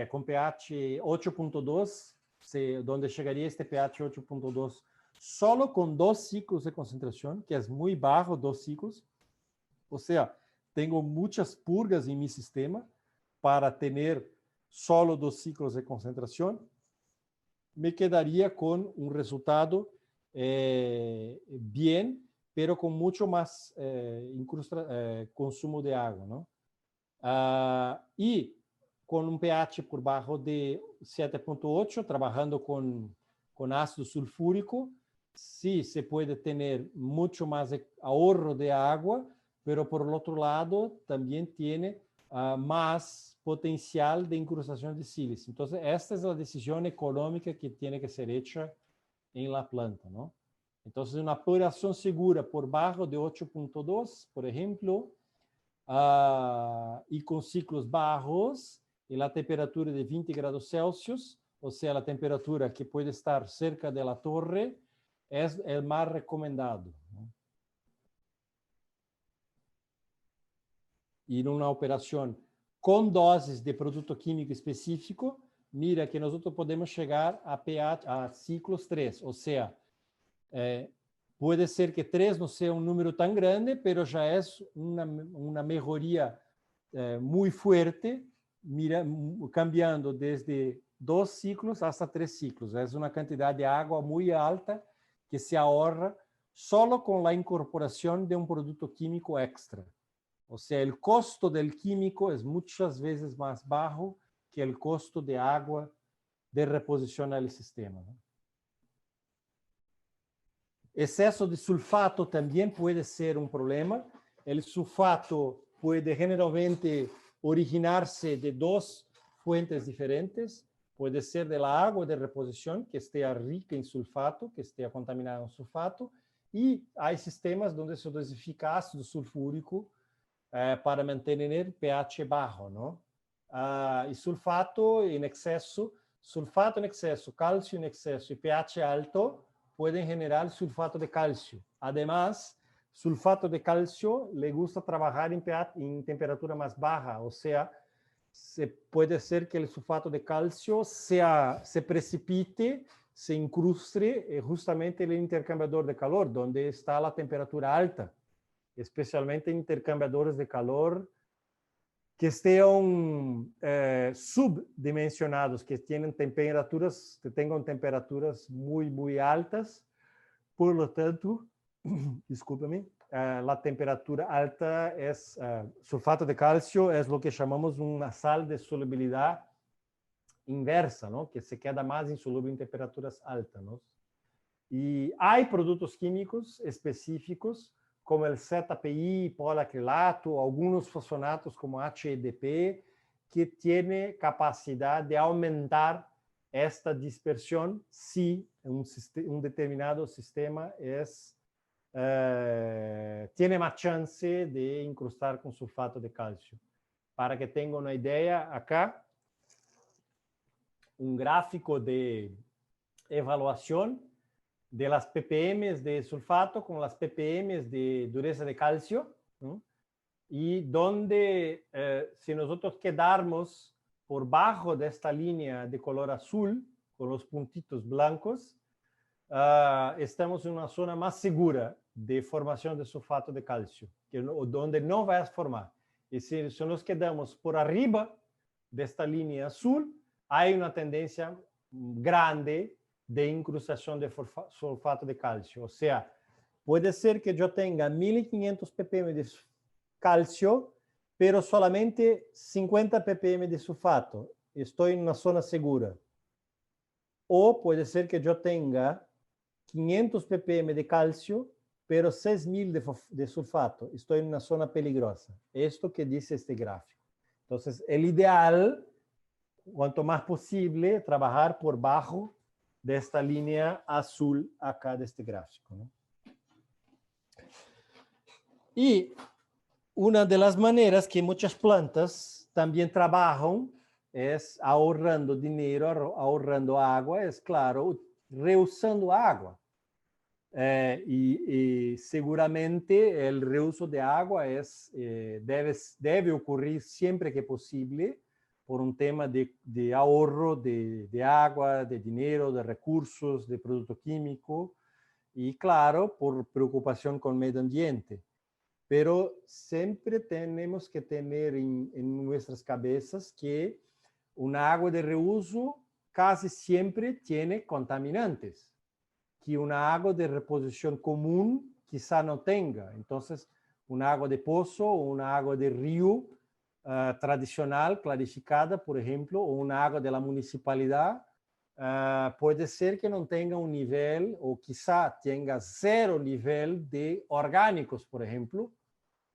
con pH 8.2, donde llegaría este pH 8.2 solo con 2 ciclos de concentración, que es muy bajo, 2 ciclos. O sea, tengo muchas purgas en mi sistema para tener solo 2 ciclos de concentración. Me quedaría con un resultado bien, pero con mucho más consumo de agua, ¿no? Y con un pH por bajo de 7.8, trabajando con ácido sulfúrico, sí se puede tener mucho más ahorro de agua, pero por el otro lado también tiene más potencial de incrustación de sílice. Entonces, esta es la decisión económica que tiene que ser hecha en la planta, ¿no? Entonces, una operación segura por bajo de 8.2, por ejemplo, y con ciclos bajos en la temperatura de 20 grados Celsius, o sea, la temperatura que puede estar cerca de la torre, es el más recomendado, ¿no? Y en una operación con dosis de producto químico específico, mira que nosotros podemos llegar a pH, a ciclos 3, o sea, puede ser que 3 no sea un número tan grande, pero ya es una mejoría muy fuerte, mira, cambiando desde 2 ciclos hasta 3 ciclos. Es una cantidad de agua muy alta que se ahorra solo con la incorporación de un producto químico extra. O sea, el costo del químico es muchas veces más bajo que el costo de agua de reposición al sistema, ¿no? Exceso de sulfato también puede ser un problema. El sulfato puede generalmente originarse de 2 fuentes diferentes. Puede ser de la agua de reposición, que esté rica en sulfato, que esté contaminada en sulfato. Y hay sistemas donde se dosifica ácido sulfúrico para mantener el pH bajo, ¿no? Y sulfato en exceso, calcio en exceso y pH alto pueden generar sulfato de calcio. Además, sulfato de calcio le gusta trabajar en temperatura más baja, o sea, puede ser que el sulfato de calcio se precipite, se incruste justamente en el intercambiador de calor, donde está la temperatura alta, especialmente en intercambiadores de calor que estén subdimensionados, que tengan temperaturas muy, muy altas. Por lo tanto, discúlpame, la temperatura alta es, sulfato de calcio es lo que llamamos una sal de solubilidad inversa, ¿no? Que se queda más insoluble en temperaturas altas, ¿no? Y hay productos químicos específicos como el ZPI, polacrilato, algunos fosfonatos como HEDP, que tiene capacidad de aumentar esta dispersión si un determinado sistema tiene más chance de incrustar con sulfato de calcio. Para que tengan una idea, acá un gráfico de evaluación de las ppm de sulfato con las ppm de dureza de calcio, ¿no? Y donde si nosotros quedarmos por bajo de esta línea de color azul, con los puntitos blancos, estamos en una zona más segura de formación de sulfato de calcio, donde no va a formar. Y si nos quedamos por arriba de esta línea azul, hay una tendencia grande de incrustación de sulfato de calcio. O sea, puede ser que yo tenga 1500 ppm de calcio, pero solamente 50 ppm de sulfato. Estoy en una zona segura. O puede ser que yo tenga 500 ppm de calcio, pero 6000 de sulfato. Estoy en una zona peligrosa. Esto que dice este gráfico. Entonces, el ideal, cuanto más posible, trabajar por bajo de esta línea azul acá de este gráfico, ¿no? Y una de las maneras que muchas plantas también trabajan es ahorrando dinero, ahorrando agua, es claro, reusando agua. Y seguramente el reuso de agua debe ocurrir siempre que posible por un tema de ahorro de agua, de dinero, de recursos, de producto químico y claro, por preocupación con el medio ambiente. Pero siempre tenemos que tener en nuestras cabezas que un agua de reuso casi siempre tiene contaminantes que una agua de reposición común quizá no tenga. Entonces, un agua de pozo o una agua de río tradicional, clarificada, por ejemplo, o una agua de la municipalidad, puede ser que no tenga un nivel o quizá tenga cero nivel de orgánicos, por ejemplo,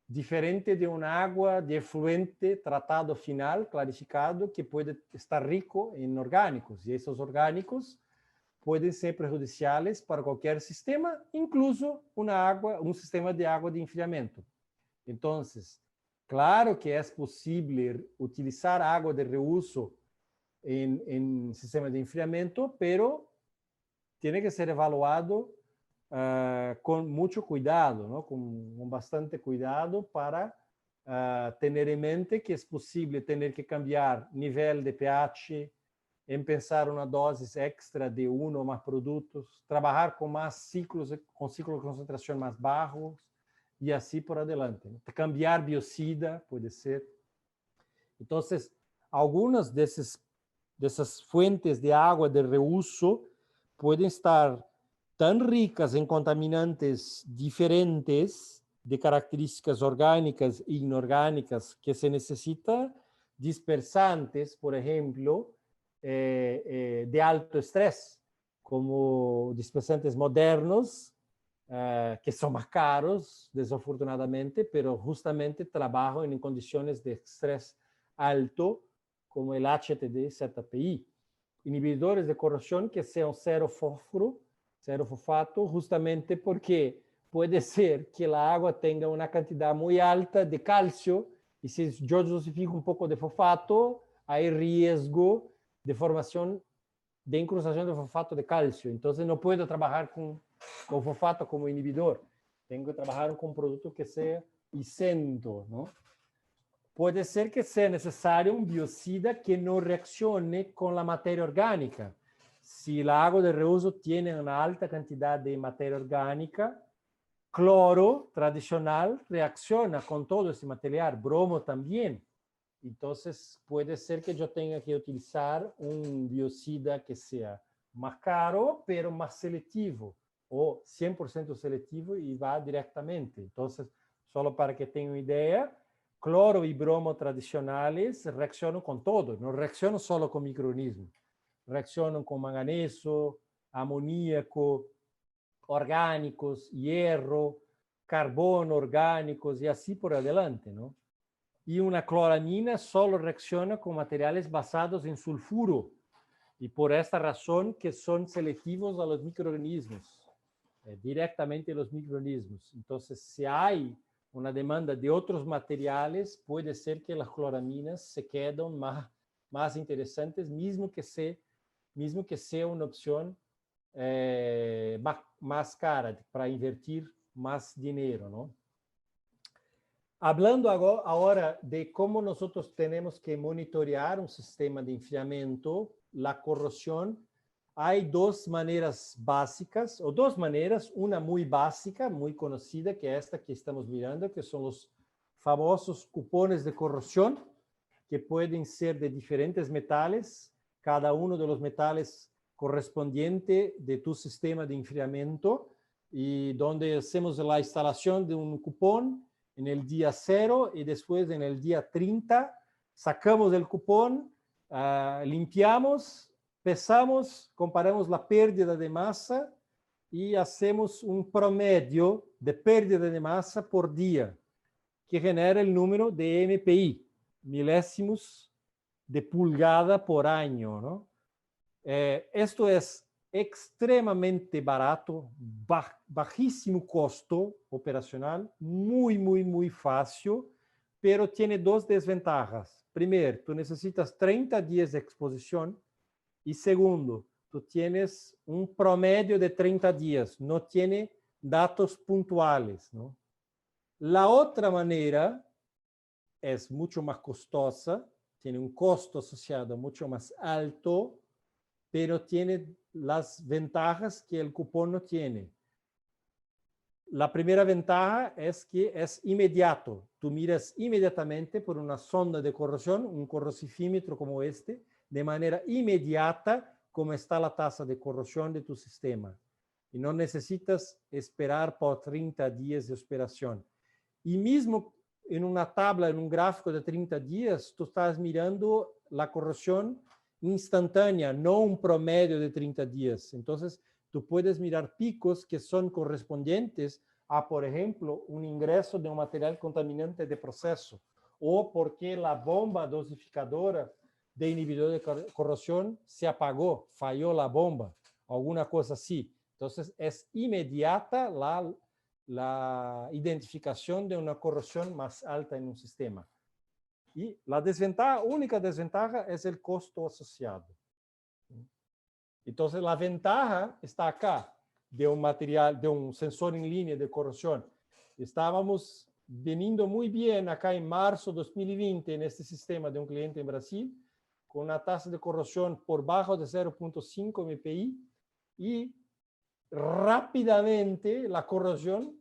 diferente de una agua de efluente tratado final, clarificado, que puede estar rico en orgánicos. Y esos orgánicos pueden ser prejudiciales para cualquier sistema, incluso un sistema de agua de enfriamiento. Entonces, claro que es posible utilizar agua de reuso en sistema de enfriamiento, pero tiene que ser evaluado con mucho cuidado, ¿no? Con bastante cuidado para tener en mente que es posible tener que cambiar nivel de pH, en pensar una dosis extra de uno o más productos, trabajar con más ciclos de concentración más bajos y así por adelante. Cambiar biocida puede ser. Entonces, algunas de esas fuentes de agua de reuso pueden estar tan ricas en contaminantes diferentes de características orgánicas e inorgánicas que se necesita dispersantes, por ejemplo, de alto estrés, como dispersantes modernos, que son más caros, desafortunadamente, pero justamente trabajan en condiciones de estrés alto, como el HTD ZPI. Inhibidores de corrosión que sean cero fósforo, cero fosfato, justamente porque puede ser que la agua tenga una cantidad muy alta de calcio y si yo dosifico un poco de fosfato, hay riesgo de formación de incrustación de fosfato de calcio. Entonces no puedo trabajar con fosfato como inhibidor. Tengo que trabajar con un producto que sea isento, ¿no? Puede ser que sea necesario un biocida que no reaccione con la materia orgánica. Si el agua de reuso tiene una alta cantidad de materia orgánica, cloro tradicional reacciona con todo ese material, bromo también. Entonces puede ser que yo tenga que utilizar un biocida que sea más caro, pero más selectivo, o 100% selectivo y va directamente. Entonces, solo para que tengan una idea, cloro y bromo tradicionales reaccionan con todo, no reaccionan solo con microorganismos, reaccionan con manganeso, amoníaco, orgánicos, hierro, carbono orgánicos y así por adelante, ¿no? Y una cloramina solo reacciona con materiales basados en sulfuro y por esta razón que son selectivos a los microorganismos, directamente a los microorganismos. Entonces, si hay una demanda de otros materiales, puede ser que las cloraminas se queden más interesantes, mismo que sea una opción más cara para invertir más dinero, ¿no? Hablando ahora de cómo nosotros tenemos que monitorear un sistema de enfriamiento, la corrosión, hay dos maneras básicas, o dos maneras, una muy básica, muy conocida, que es esta que estamos mirando, que son los famosos cupones de corrosión, que pueden ser de diferentes metales, cada uno de los metales correspondiente de tu sistema de enfriamiento, y donde hacemos la instalación de un cupón en el día 0 y después en el día 30 sacamos el cupón, limpiamos, pesamos, comparamos la pérdida de masa y hacemos un promedio de pérdida de masa por día, que genera el número de MPI, milésimos de pulgada por año, ¿no? Esto es extremamente barato, bajísimo costo operacional, muy fácil, pero tiene dos desventajas. Primero, tú necesitas 30 días de exposición y segundo, tú tienes un promedio de 30 días, no tiene datos puntuales, ¿no? La otra manera es mucho más costosa, tiene un costo asociado mucho más alto, pero tiene las ventajas que el cupón no tiene. La primera ventaja es que es inmediato. Tú miras inmediatamente por una sonda de corrosión, un corrosifímetro como este, de manera inmediata cómo está la tasa de corrosión de tu sistema. Y no necesitas esperar por 30 días de operación. Y mismo en una tabla, en un gráfico de 30 días, tú estás mirando la corrosión instantánea, no un promedio de 30 días. Entonces, tú puedes mirar picos que son correspondientes a, por ejemplo, un ingreso de un material contaminante de proceso o porque la bomba dosificadora de inhibidor de corrosión se apagó, falló la bomba, alguna cosa así. Entonces, es inmediata la identificación de una corrosión más alta en un sistema. Y la desventaja, única desventaja es el costo asociado. Entonces, la ventaja está acá de un material, de un sensor en línea de corrosión. Estábamos veniendo muy bien acá en marzo de 2020 en este sistema de un cliente en Brasil, con una tasa de corrosión por bajo de 0.5 MPI y rápidamente la corrosión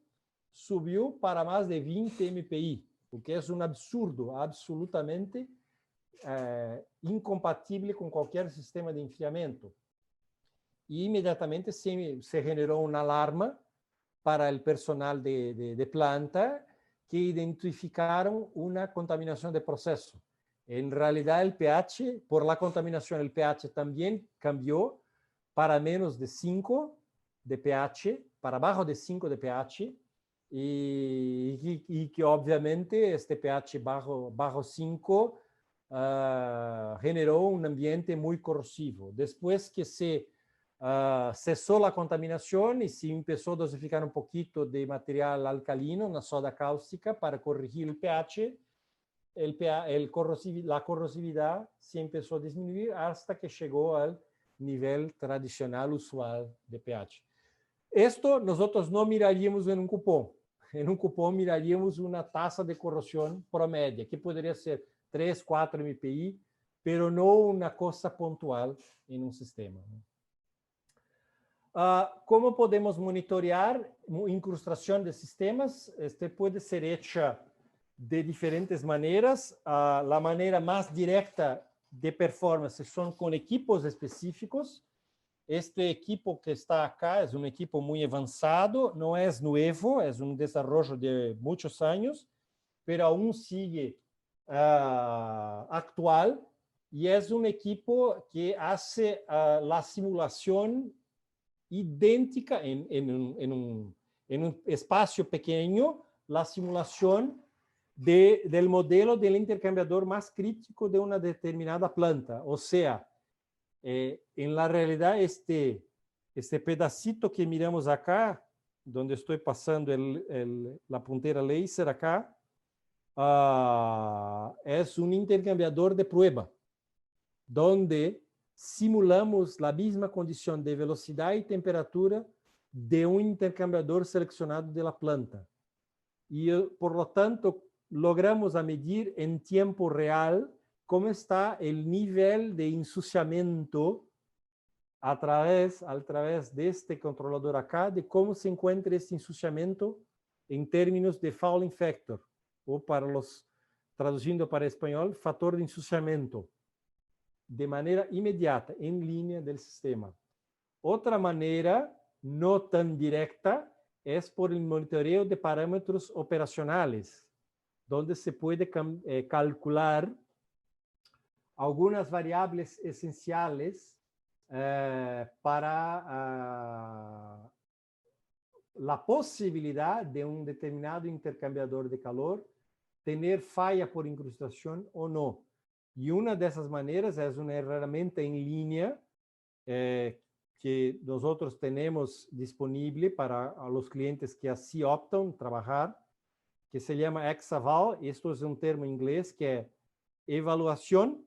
subió para más de 20 MPI, o que es un absurdo, absolutamente incompatible con cualquier sistema de enfriamiento. Y inmediatamente se generó una alarma para el personal de planta que identificaron una contaminación de proceso. En realidad el pH, por la contaminación, el pH también cambió para menos de 5 de pH, para abajo de 5 de pH, y que obviamente este pH bajo 5 generó un ambiente muy corrosivo. Después que se cesó la contaminación y se empezó a dosificar un poquito de material alcalino, una soda cáustica para corregir el pH, la corrosividad se empezó a disminuir hasta que llegó al nivel tradicional usual de pH. Esto nosotros no miraríamos en un cupón. En un cupón miraríamos una tasa de corrosión promedia, que podría ser 3, 4 MPI, pero no una cosa puntual en un sistema. ¿Cómo podemos monitorear incrustación de sistemas? Este puede ser hecha de diferentes maneras. La manera más directa de performance son con equipos específicos. Este equipo que está acá es un equipo muy avanzado, no es nuevo, es un desarrollo de muchos años, pero aún sigue actual y es un equipo que hace la simulación idéntica en un espacio pequeño, la simulación del modelo del intercambiador más crítico de una determinada planta. O sea, en la realidad este pedacito que miramos acá, donde estoy pasando la puntera láser acá, es un intercambiador de prueba, donde simulamos la misma condición de velocidad y temperatura de un intercambiador seleccionado de la planta. Y por lo tanto, logramos medir en tiempo real cómo está el nivel de ensuciamiento a través de este controlador acá, de cómo se encuentra este ensuciamiento en términos de fouling factor, o traduciendo para español, factor de ensuciamiento, de manera inmediata, en línea del sistema. Otra manera, no tan directa, es por el monitoreo de parámetros operacionales, donde se puede calcular algunas variables esenciales para la posibilidad de un determinado intercambiador de calor tener falla por incrustación o no. Y una de esas maneras es una herramienta en línea que nosotros tenemos disponible para a los clientes que así optan trabajar, que se llama Exaval. Esto es un termo inglés que es evaluación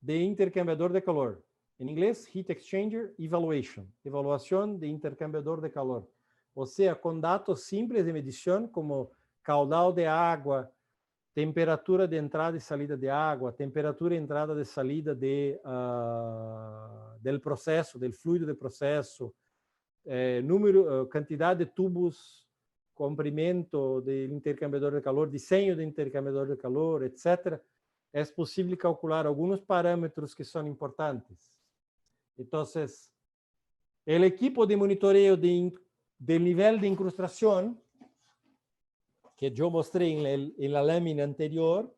de intercambiador de calor. En inglés, Heat Exchanger Evaluation, evaluación de intercambiador de calor. O sea, con datos simples de medición como caudal de agua, temperatura de entrada y salida de agua, temperatura de entrada y salida de, del proceso, del fluido de proceso, número, cantidad de tubos, comprimento del intercambiador de calor, diseño de intercambiador de calor, etc. Es posible calcular algunos parámetros que son importantes. Entonces, el equipo de monitoreo del nivel de incrustación que yo mostré en la lámina anterior,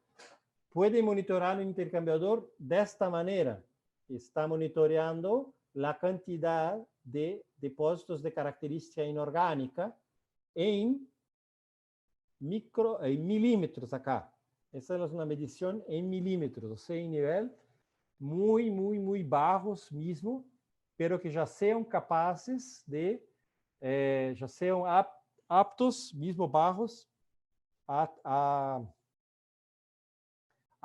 puede monitorear el intercambiador de esta manera. Está monitoreando la cantidad de depósitos de característica inorgánica en milímetros acá. Esa es una medición en milímetros, o sea, en nivel muy bajos mismo, pero que ya sean capaces de, ya sean aptos, mismo bajos, a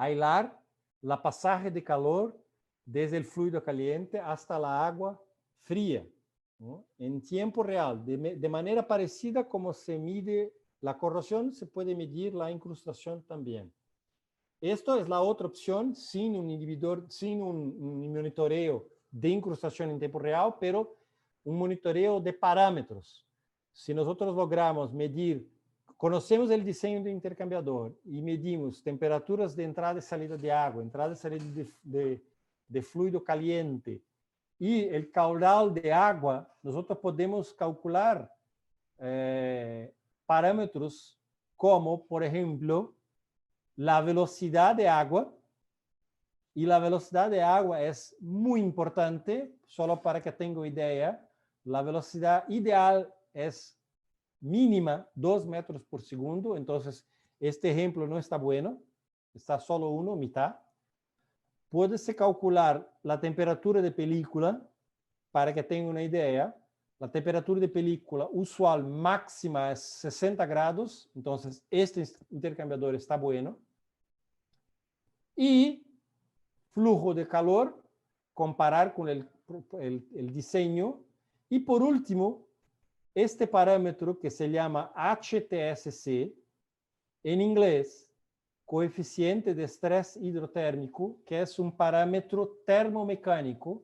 hilar la pasaje de calor desde el fluido caliente hasta la agua fría, ¿no? En tiempo real, de manera parecida como se mide la corrosión, se puede medir la incrustación también. Esto es la otra opción, sin un inhibidor, sin un monitoreo de incrustación en tiempo real, pero un monitoreo de parámetros. Si nosotros logramos medir, conocemos el diseño del intercambiador y medimos temperaturas de entrada y salida de agua, entrada y salida de fluido caliente y el caudal de agua, nosotros podemos calcular parámetros como, por ejemplo, la velocidad de agua. Y la velocidad de agua es muy importante, solo para que tengan idea. La velocidad ideal es mínima 2 metros por segundo, entonces este ejemplo no está bueno, está solo uno, mitad. Puede-se calcular la temperatura de película, para que tengan una idea. La temperatura de película usual máxima es 60 grados, entonces este intercambiador está bueno. Y flujo de calor, comparar con el diseño. Y por último, este parámetro que se llama HTSC, en inglés, coeficiente de estrés hidrotérmico, que es un parámetro termomecánico,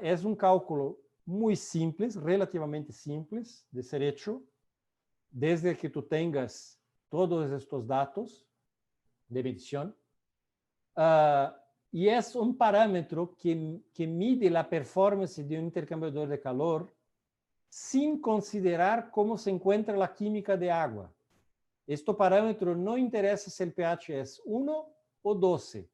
es un cálculo muy simple, relativamente simples de ser hecho, desde que tú tengas todos estos datos de medición. Y es un parámetro que mide la performance de un intercambiador de calor sin considerar cómo se encuentra la química de agua. Este parámetro no interesa si el pH es 1 o 12,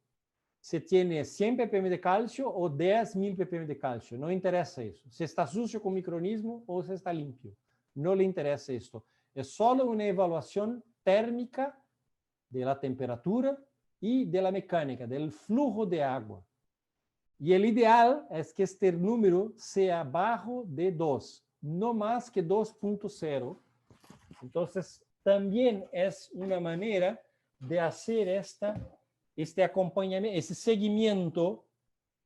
si tiene 100 ppm de calcio o 10.000 ppm de calcio, no interesa eso. Si está sucio con microorganismo o si está limpio, no le interesa esto. Es solo una evaluación térmica de la temperatura y de la mecánica, del flujo de agua. Y el ideal es que este número sea bajo de 2, no más que 2.0. Entonces, también es una manera de hacer este acompañamiento, ese seguimiento,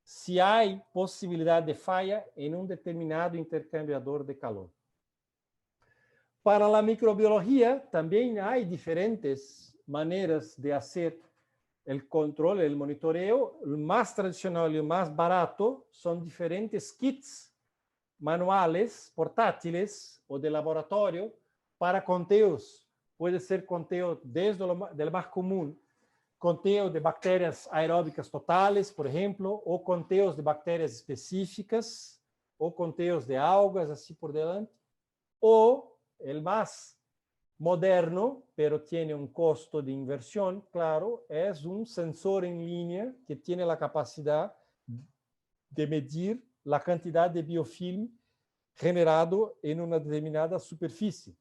si hay posibilidad de falla en un determinado intercambiador de calor. Para la microbiología, también hay diferentes maneras de hacer el control, el monitoreo. El más tradicional y el más barato son diferentes kits manuales, portátiles o de laboratorio para conteos. Puede ser conteo desde el más común, conteo de bacterias aeróbicas totales, por ejemplo, o conteos de bacterias específicas, o conteos de algas, así por delante, o el más moderno, pero tiene un costo de inversión, claro, es un sensor en línea que tiene la capacidad de medir la cantidad de biofilm generado en una determinada superficie.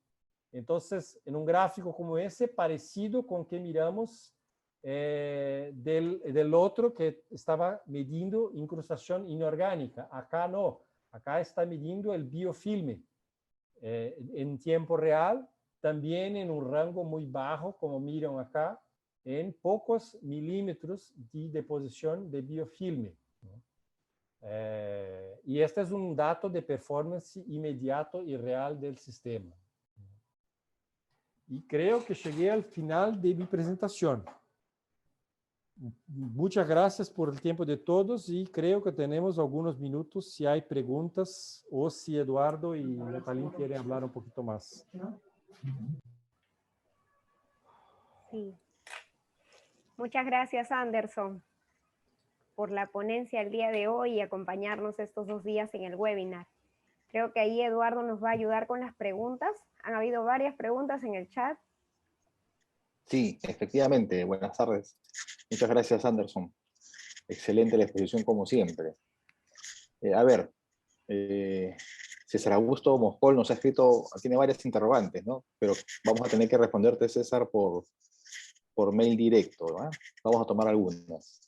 Entonces, en un gráfico como ese, parecido con que miramos del otro que estaba midiendo incrustación inorgánica. Acá no. Acá está midiendo el biofilme en tiempo real, también en un rango muy bajo, como miran acá, en pocos milímetros de deposición de biofilme, ¿no? Y este es un dato de performance inmediato y real del sistema. Y creo que llegué al final de mi presentación. Muchas gracias por el tiempo de todos y creo que tenemos algunos minutos si hay preguntas o si Eduardo y Natalie quieren hablar un poquito más. Sí. Muchas gracias, Anderson, por la ponencia el día de hoy y acompañarnos estos 2 días en el webinar. Creo que ahí Eduardo nos va a ayudar con las preguntas. Han habido varias preguntas en el chat. Sí, efectivamente. Buenas tardes. Muchas gracias, Anderson. Excelente la exposición como siempre. A ver, César Augusto Moscol nos ha escrito, tiene varias interrogantes, ¿no? Pero vamos a tener que responderte, César, por mail directo, ¿no? Vamos a tomar algunas.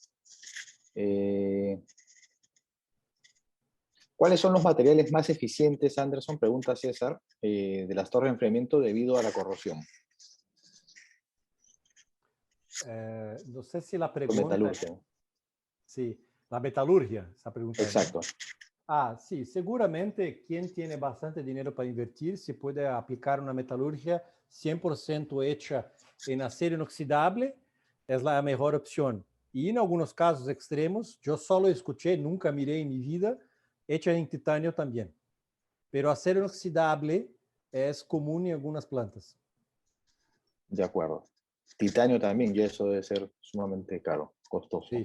¿Cuáles son los materiales más eficientes, Anderson? Pregunta César, de las torres de enfriamiento debido a la corrosión. No sé si la Con pregunta... metalurgia. Sí, la metalurgia, esa pregunta. Exacto. Ah, sí, seguramente quien tiene bastante dinero para invertir se puede aplicar una metalurgia 100% hecha en acero inoxidable, es la mejor opción. Y en algunos casos extremos, yo solo escuché, nunca miré en mi vida, hecha en titanio también. Pero acero inoxidable es común en algunas plantas. De acuerdo. Titanio también, y eso debe ser sumamente caro, costoso. Sí.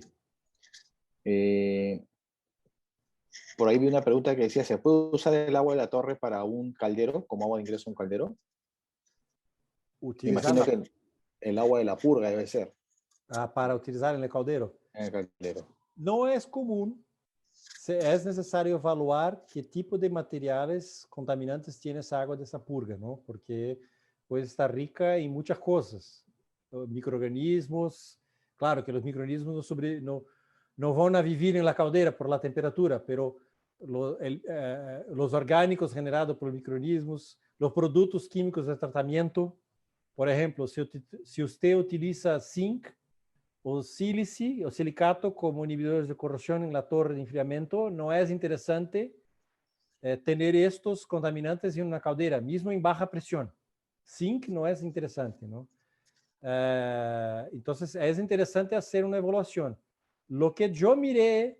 Por ahí vi una pregunta que decía, ¿se puede usar el agua de la torre para un caldero, como agua de ingreso a un caldero? Me imagino que el agua de la purga debe ser. Para utilizar en el caldero. En el caldero. No es común. Es necesario evaluar qué tipo de materiales contaminantes tiene esa agua de esa purga, ¿no? Porque puede estar rica en muchas cosas. Microorganismos, claro que los microorganismos no van a vivir en la caldera por la temperatura, pero los orgánicos generados por microorganismos, los productos químicos de tratamiento, por ejemplo, si usted utiliza zinc, o sílice o silicato como inhibidores de corrosión en la torre de enfriamiento, no es interesante tener estos contaminantes en una caldera, mismo en baja presión. Zinc no es interesante, ¿no? Entonces, es interesante hacer una evaluación. Lo que yo miré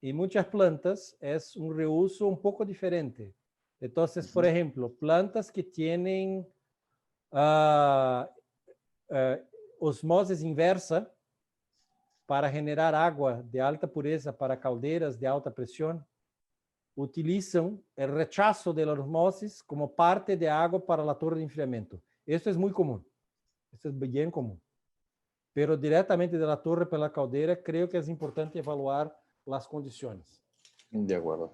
en muchas plantas es un reuso un poco diferente. Entonces, por ejemplo, plantas que tienen osmosis inversa, para generar agua de alta pureza para calderas de alta presión, utilizan el rechazo de la osmosis como parte de agua para la torre de enfriamiento. Esto es muy común. Esto es bien común. Pero directamente de la torre para la caldera, creo que es importante evaluar las condiciones. De acuerdo.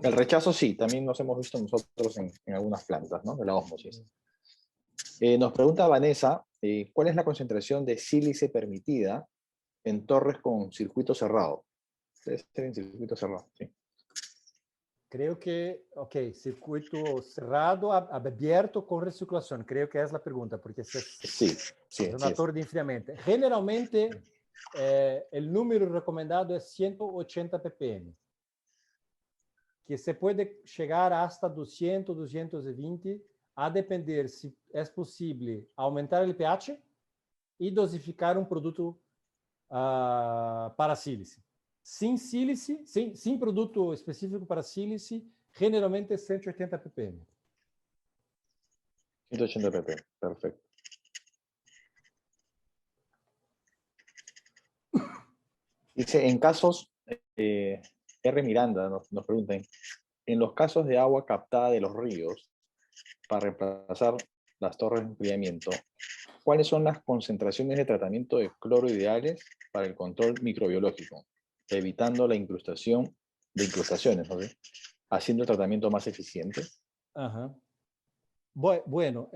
El rechazo sí, también nos hemos visto nosotros en algunas plantas, ¿no? De la ósmosis. Nos pregunta Vanessa, ¿cuál es la concentración de sílice permitida en torres con circuito cerrado? Debe ser en circuito cerrado, sí. Creo que, ok, circuito cerrado, abierto con recirculación. Creo que es la pregunta, porque sí, es una torre de enfriamiento. Generalmente, el número recomendado es 180 ppm, que se puede llegar hasta 200, 220, a depender si es posible aumentar el pH y dosificar un producto para sílice. Sin sílice, sin produto específico para sílice, generalmente es 180 ppm. 180 ppm, perfecto. Dice, en casos, R. Miranda nos pregunta, en los casos de agua captada de los ríos para reemplazar las torres de enfriamiento, ¿cuáles son las concentraciones de tratamiento de cloro ideales para el control microbiológico, evitando la incrustación de incrustaciones, ¿no? Haciendo el tratamiento más eficiente? Ajá. Bueno,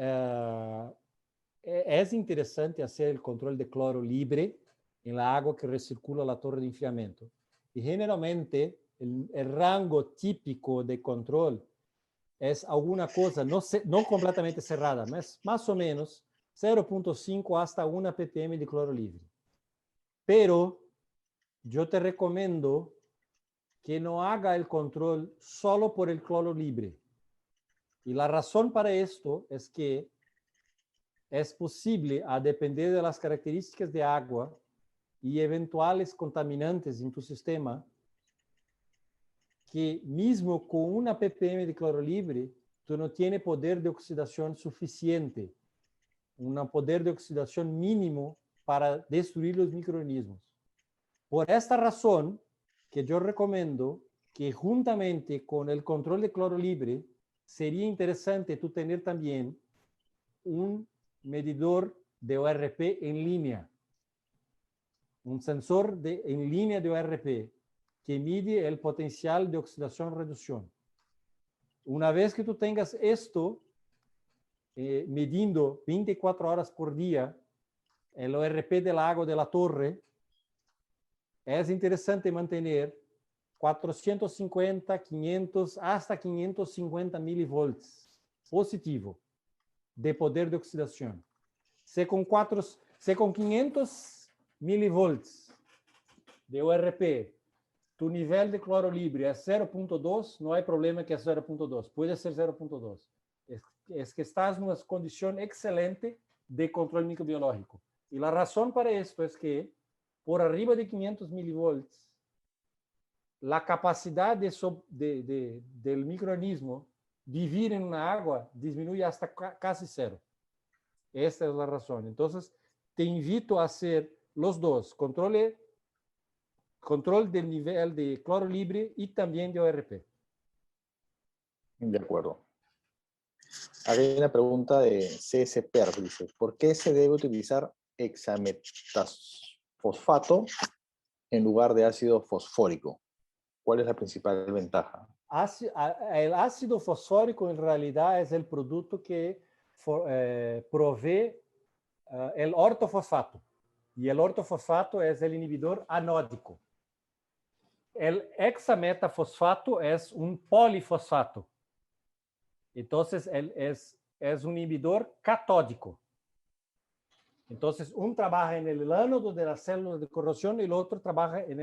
es interesante hacer el control de cloro libre en la agua que recircula la torre de enfriamiento. Y generalmente el rango típico de control es alguna cosa no completamente cerrada, más o menos 0.5 hasta 1 ppm de cloro libre. Pero yo te recomiendo que no haga el control solo por el cloro libre. Y la razón para esto es que es posible, a depender de las características de agua y eventuales contaminantes en tu sistema, que mismo con 1 ppm de cloro libre, tú no tienes poder de oxidación suficiente, un poder de oxidación mínimo para destruir los microorganismos. Por esta razón, que yo recomiendo que juntamente con el control de cloro libre, sería interesante tú tener también un medidor de ORP en línea, un sensor en línea de ORP que mide el potencial de oxidación-reducción. Una vez que tú tengas esto, midiendo 24 horas por día el ORP del agua de la torre, es interesante mantener 450, 500, hasta 550 milivolts positivo de poder de oxidación. Se con 500 milivolts de ORP, tu nivel de cloro libre es 0.2, no hay problema que es 0.2, puede ser 0.2. Es que estás en una condición excelente de control microbiológico. Y la razón para esto es que por arriba de 500 milivolts, la capacidad del microorganismo vivir en una agua disminuye hasta casi cero. Esta es la razón. Entonces, te invito a hacer los dos, control del nivel de cloro libre y también de ORP. De acuerdo. Hay una pregunta de CSPER, dice, ¿por qué se debe utilizar hexametafosfato en lugar de ácido fosfórico? ¿Cuál es la principal ventaja? El ácido fosfórico en realidad es el producto que provee el ortofosfato. Y el ortofosfato es el inhibidor anódico. El hexametafosfato es un polifosfato. Entonces, él es un inhibidor catódico. Entonces, un trabaja en el ánodo de las células de corrosión y el otro trabaja en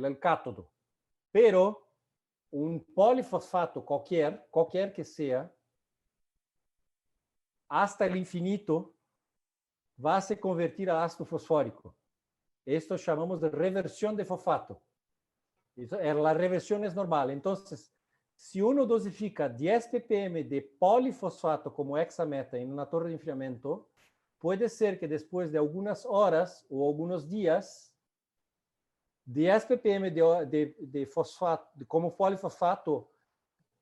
el cátodo. Pero un polifosfato cualquier que sea, hasta el infinito, va a se convertir a ácido fosfórico. Esto llamamos de reversión de fosfato. La reversión es normal. Entonces, si uno dosifica 10 ppm de polifosfato como hexameta en una torre de enfriamiento, puede ser que después de algunas horas o algunos días, 10 ppm de fosfato, como polifosfato,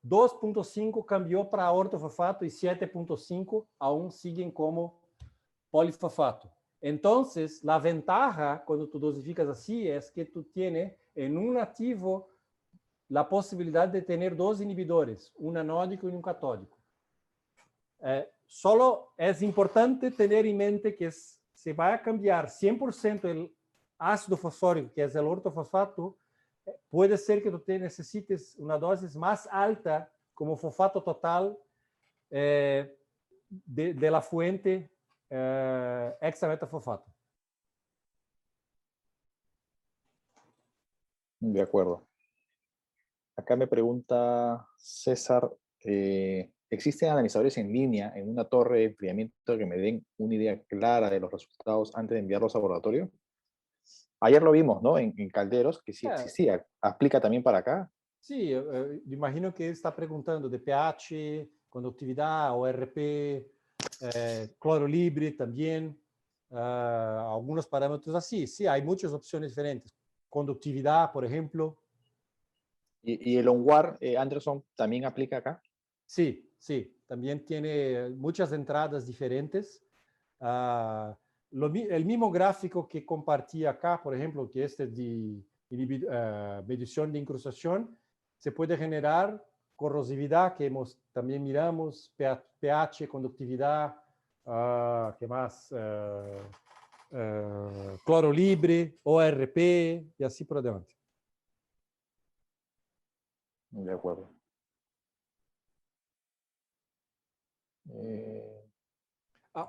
2.5 cambió para ortofosfato y 7.5 aún siguen como polifosfato. Entonces, la ventaja cuando tú dosificas así es que tú tienes en un activo la posibilidad de tener dos inhibidores, un anódico y un catódico. Solo es importante tener en mente que se va a cambiar 100% el ácido fosfórico, que es el ortofosfato. Puede ser que tú necesites una dosis más alta como fosfato total de la fuente hexametafosfato. De acuerdo. Acá me pregunta César, ¿existen analizadores en línea en una torre de enfriamiento que me den una idea clara de los resultados antes de enviarlos al laboratorio? Ayer lo vimos, ¿no? En Calderos, que sí existía. ¿Aplica también para acá? Sí, imagino que está preguntando de pH, conductividad, ORP, cloro libre también, algunos parámetros así. Sí, hay muchas opciones diferentes. Conductividad, por ejemplo. ¿Y el OnWAR, Anderson, también aplica acá? Sí, sí, también tiene muchas entradas diferentes. El mismo gráfico que compartí acá, por ejemplo, que este de medición de incrustación, se puede generar corrosividad, que también miramos, pH, conductividad, ¿qué más? Cloro libre, ORP y así por adelante. De acuerdo. Eh,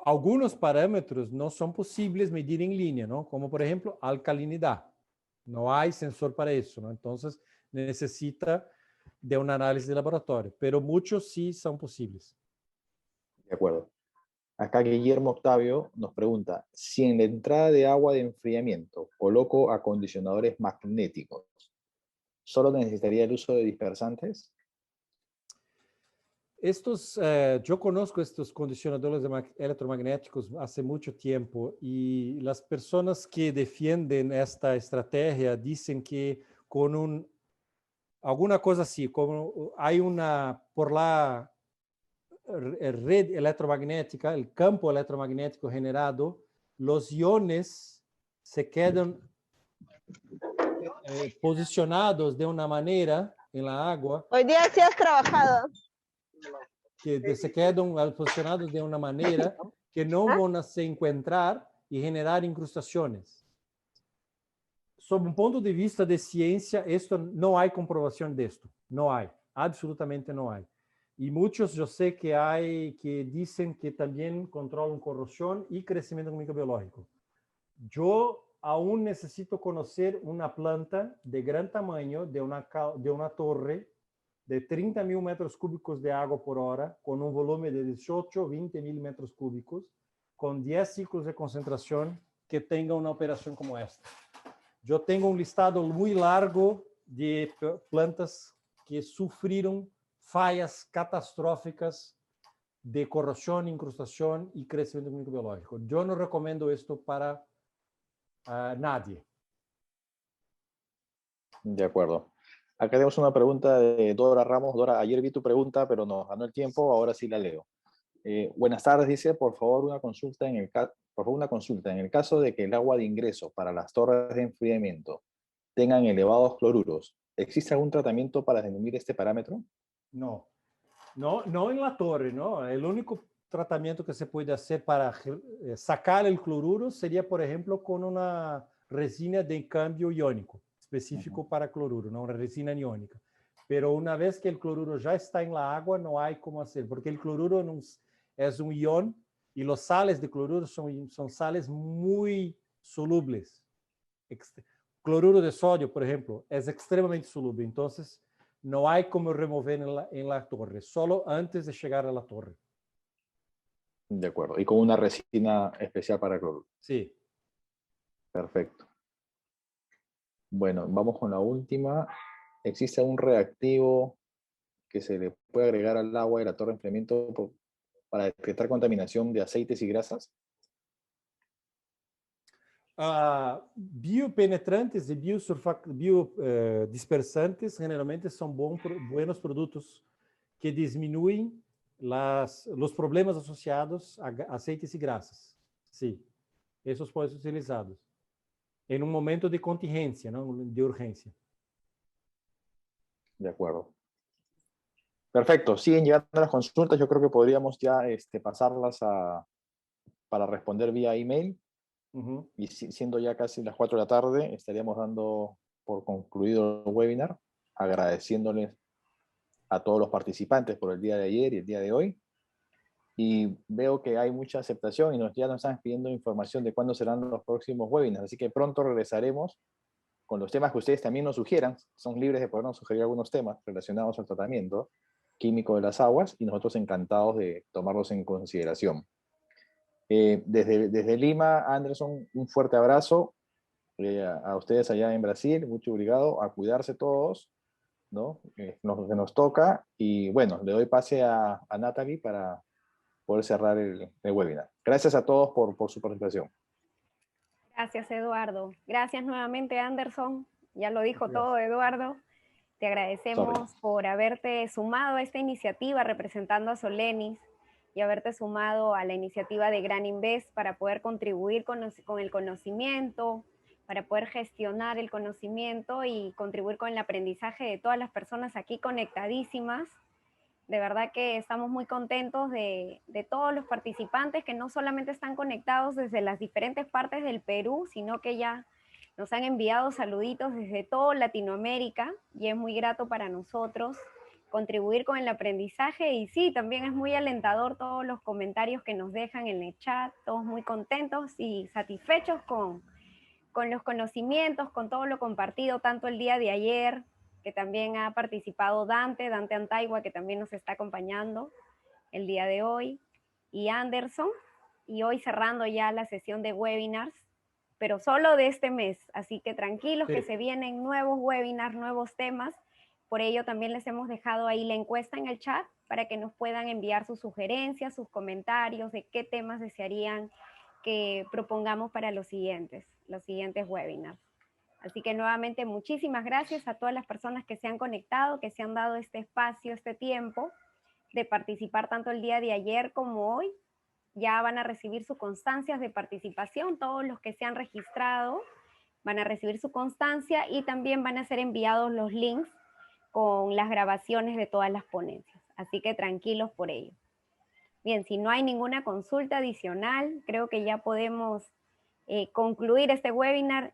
Algunos parámetros no son posibles medir en línea, ¿no? Como por ejemplo alcalinidad. No hay sensor para eso, ¿no? Entonces necesita de un análisis de laboratorio, pero muchos sí son posibles. de acuerdo. Acá Guillermo Octavio nos pregunta, si en la entrada de agua de enfriamiento coloco acondicionadores magnéticos, ¿solo necesitaría el uso de dispersantes? Yo conozco estos condicionadores electromagnéticos hace mucho tiempo y las personas que defienden esta estrategia dicen que con alguna cosa así, como hay por la red electromagnética, el campo electromagnético generado, los iones se quedan posicionados de una manera en la agua, Hoy día sí has trabajado. que se quedan posicionados de una manera que no van a se encontrar y generar incrustaciones. Sob un punto de vista de ciencia, esto no hay comprobación de esto. No hay, absolutamente no hay. Y muchos yo sé que hay que dicen que también controlan corrosión y crecimiento microbiológico. Yo aún necesito conocer una planta de gran tamaño, de una torre de 30.000 metros cúbicos de agua por hora, con un volumen de 18, 20.000 metros cúbicos, con 10 ciclos de concentración, que tenga una operación como esta. Yo tengo un listado muy largo de plantas que sufrieron fallas catastróficas de corrosión, incrustación y crecimiento microbiológico. Yo no recomiendo esto para nadie. De acuerdo. Acá tenemos una pregunta de Dora Ramos. Dora, ayer vi tu pregunta, pero nos ganó el tiempo, ahora sí la leo. Buenas tardes, dice, por favor, una consulta en el caso de que el agua de ingreso para las torres de enfriamiento tengan elevados cloruros, ¿existe algún tratamiento para disminuir este parámetro? No, no en la torre, ¿no? El único tratamiento que se puede hacer para sacar el cloruro sería, por ejemplo, con una resina de cambio iónico, específico para cloruro, ¿no? Una resina iónica. Pero una vez que el cloruro ya está en la agua, no hay cómo hacer, porque el cloruro es un ion y los sales de cloruro son sales muy solubles. Cloruro de sodio, por ejemplo, es extremadamente soluble. Entonces, no hay como remover en la torre, solo antes de llegar a la torre. De acuerdo. Y con una resina especial para cloruro. Sí. Perfecto. Bueno, vamos con la última. ¿Existe un reactivo que se le puede agregar al agua de la torre de enfriamiento para detectar contaminación de aceites y grasas? Biopenetrantes y biodispersantes generalmente son buenos productos que disminuyen los problemas asociados a aceites y grasas. Sí, esos pueden ser utilizados en un momento de contingencia, ¿no? De urgencia. De acuerdo. Perfecto. Siguen llegando las consultas. Yo creo que podríamos ya pasarlas para responder vía email. Y siendo ya casi las 4 de la tarde, estaríamos dando por concluido el webinar, agradeciéndoles a todos los participantes por el día de ayer y el día de hoy. Y veo que hay mucha aceptación y ya nos están pidiendo información de cuándo serán los próximos webinars. Así que pronto regresaremos con los temas que ustedes también nos sugieran. Son libres de podernos sugerir algunos temas relacionados al tratamiento químico de las aguas y nosotros encantados de tomarlos en consideración. Desde Lima, Anderson, un fuerte abrazo a ustedes allá en Brasil, mucho obrigado, a cuidarse todos, ¿no? Que nos toca, y bueno, le doy pase a Natalie para poder cerrar el webinar. Gracias a todos por su participación. Gracias, Eduardo. Gracias nuevamente, Anderson. Ya lo dijo todo, Eduardo. Te agradecemos por haberte sumado a esta iniciativa representando a Solenis y haberte sumado a la iniciativa de Gran Invest para poder contribuir con el conocimiento, para poder gestionar el conocimiento y contribuir con el aprendizaje de todas las personas aquí conectadísimas. De verdad que estamos muy contentos de todos los participantes que no solamente están conectados desde las diferentes partes del Perú, sino que ya Nos han enviado saluditos desde toda Latinoamérica y es muy grato para nosotros contribuir con el aprendizaje, y sí, también es muy alentador todos los comentarios que nos dejan en el chat, todos muy contentos y satisfechos con los conocimientos, con todo lo compartido, tanto el día de ayer, que también ha participado Dante Antaigua, que también nos está acompañando el día de hoy, y Anderson, y hoy cerrando ya la sesión de webinars, pero solo de este mes, así que tranquilos que se vienen nuevos webinars, nuevos temas. Por ello también les hemos dejado ahí la encuesta en el chat para que nos puedan enviar sus sugerencias, sus comentarios de qué temas desearían que propongamos para los siguientes webinars. Así que nuevamente muchísimas gracias a todas las personas que se han conectado, que se han dado este espacio, este tiempo de participar tanto el día de ayer como hoy. Ya van a recibir sus constancias de participación, todos los que se han registrado van a recibir su constancia y también van a ser enviados los links con las grabaciones de todas las ponencias. Así que tranquilos por ello. Bien, si no hay ninguna consulta adicional, creo que ya podemos concluir este webinar.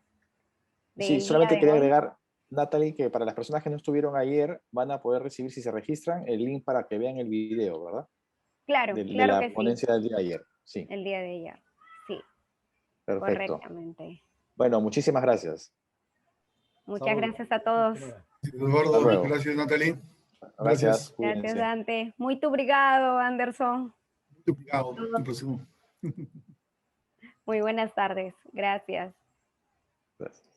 Sí, solamente quería agregar, Natalie, que para las personas que no estuvieron ayer, van a poder recibir, si se registran, el link para que vean el video, ¿verdad? Claro, de claro la que ponencia sí. del día de ayer. Sí. El día de ayer, sí. Perfecto. Correctamente. Bueno, muchísimas gracias. Muchas gracias a todos. Eduardo, gracias, Natalie. Gracias. Gracias, Dante. Muito obrigado, Anderson. Muito obrigado. Muy buenas tardes. Gracias. Gracias.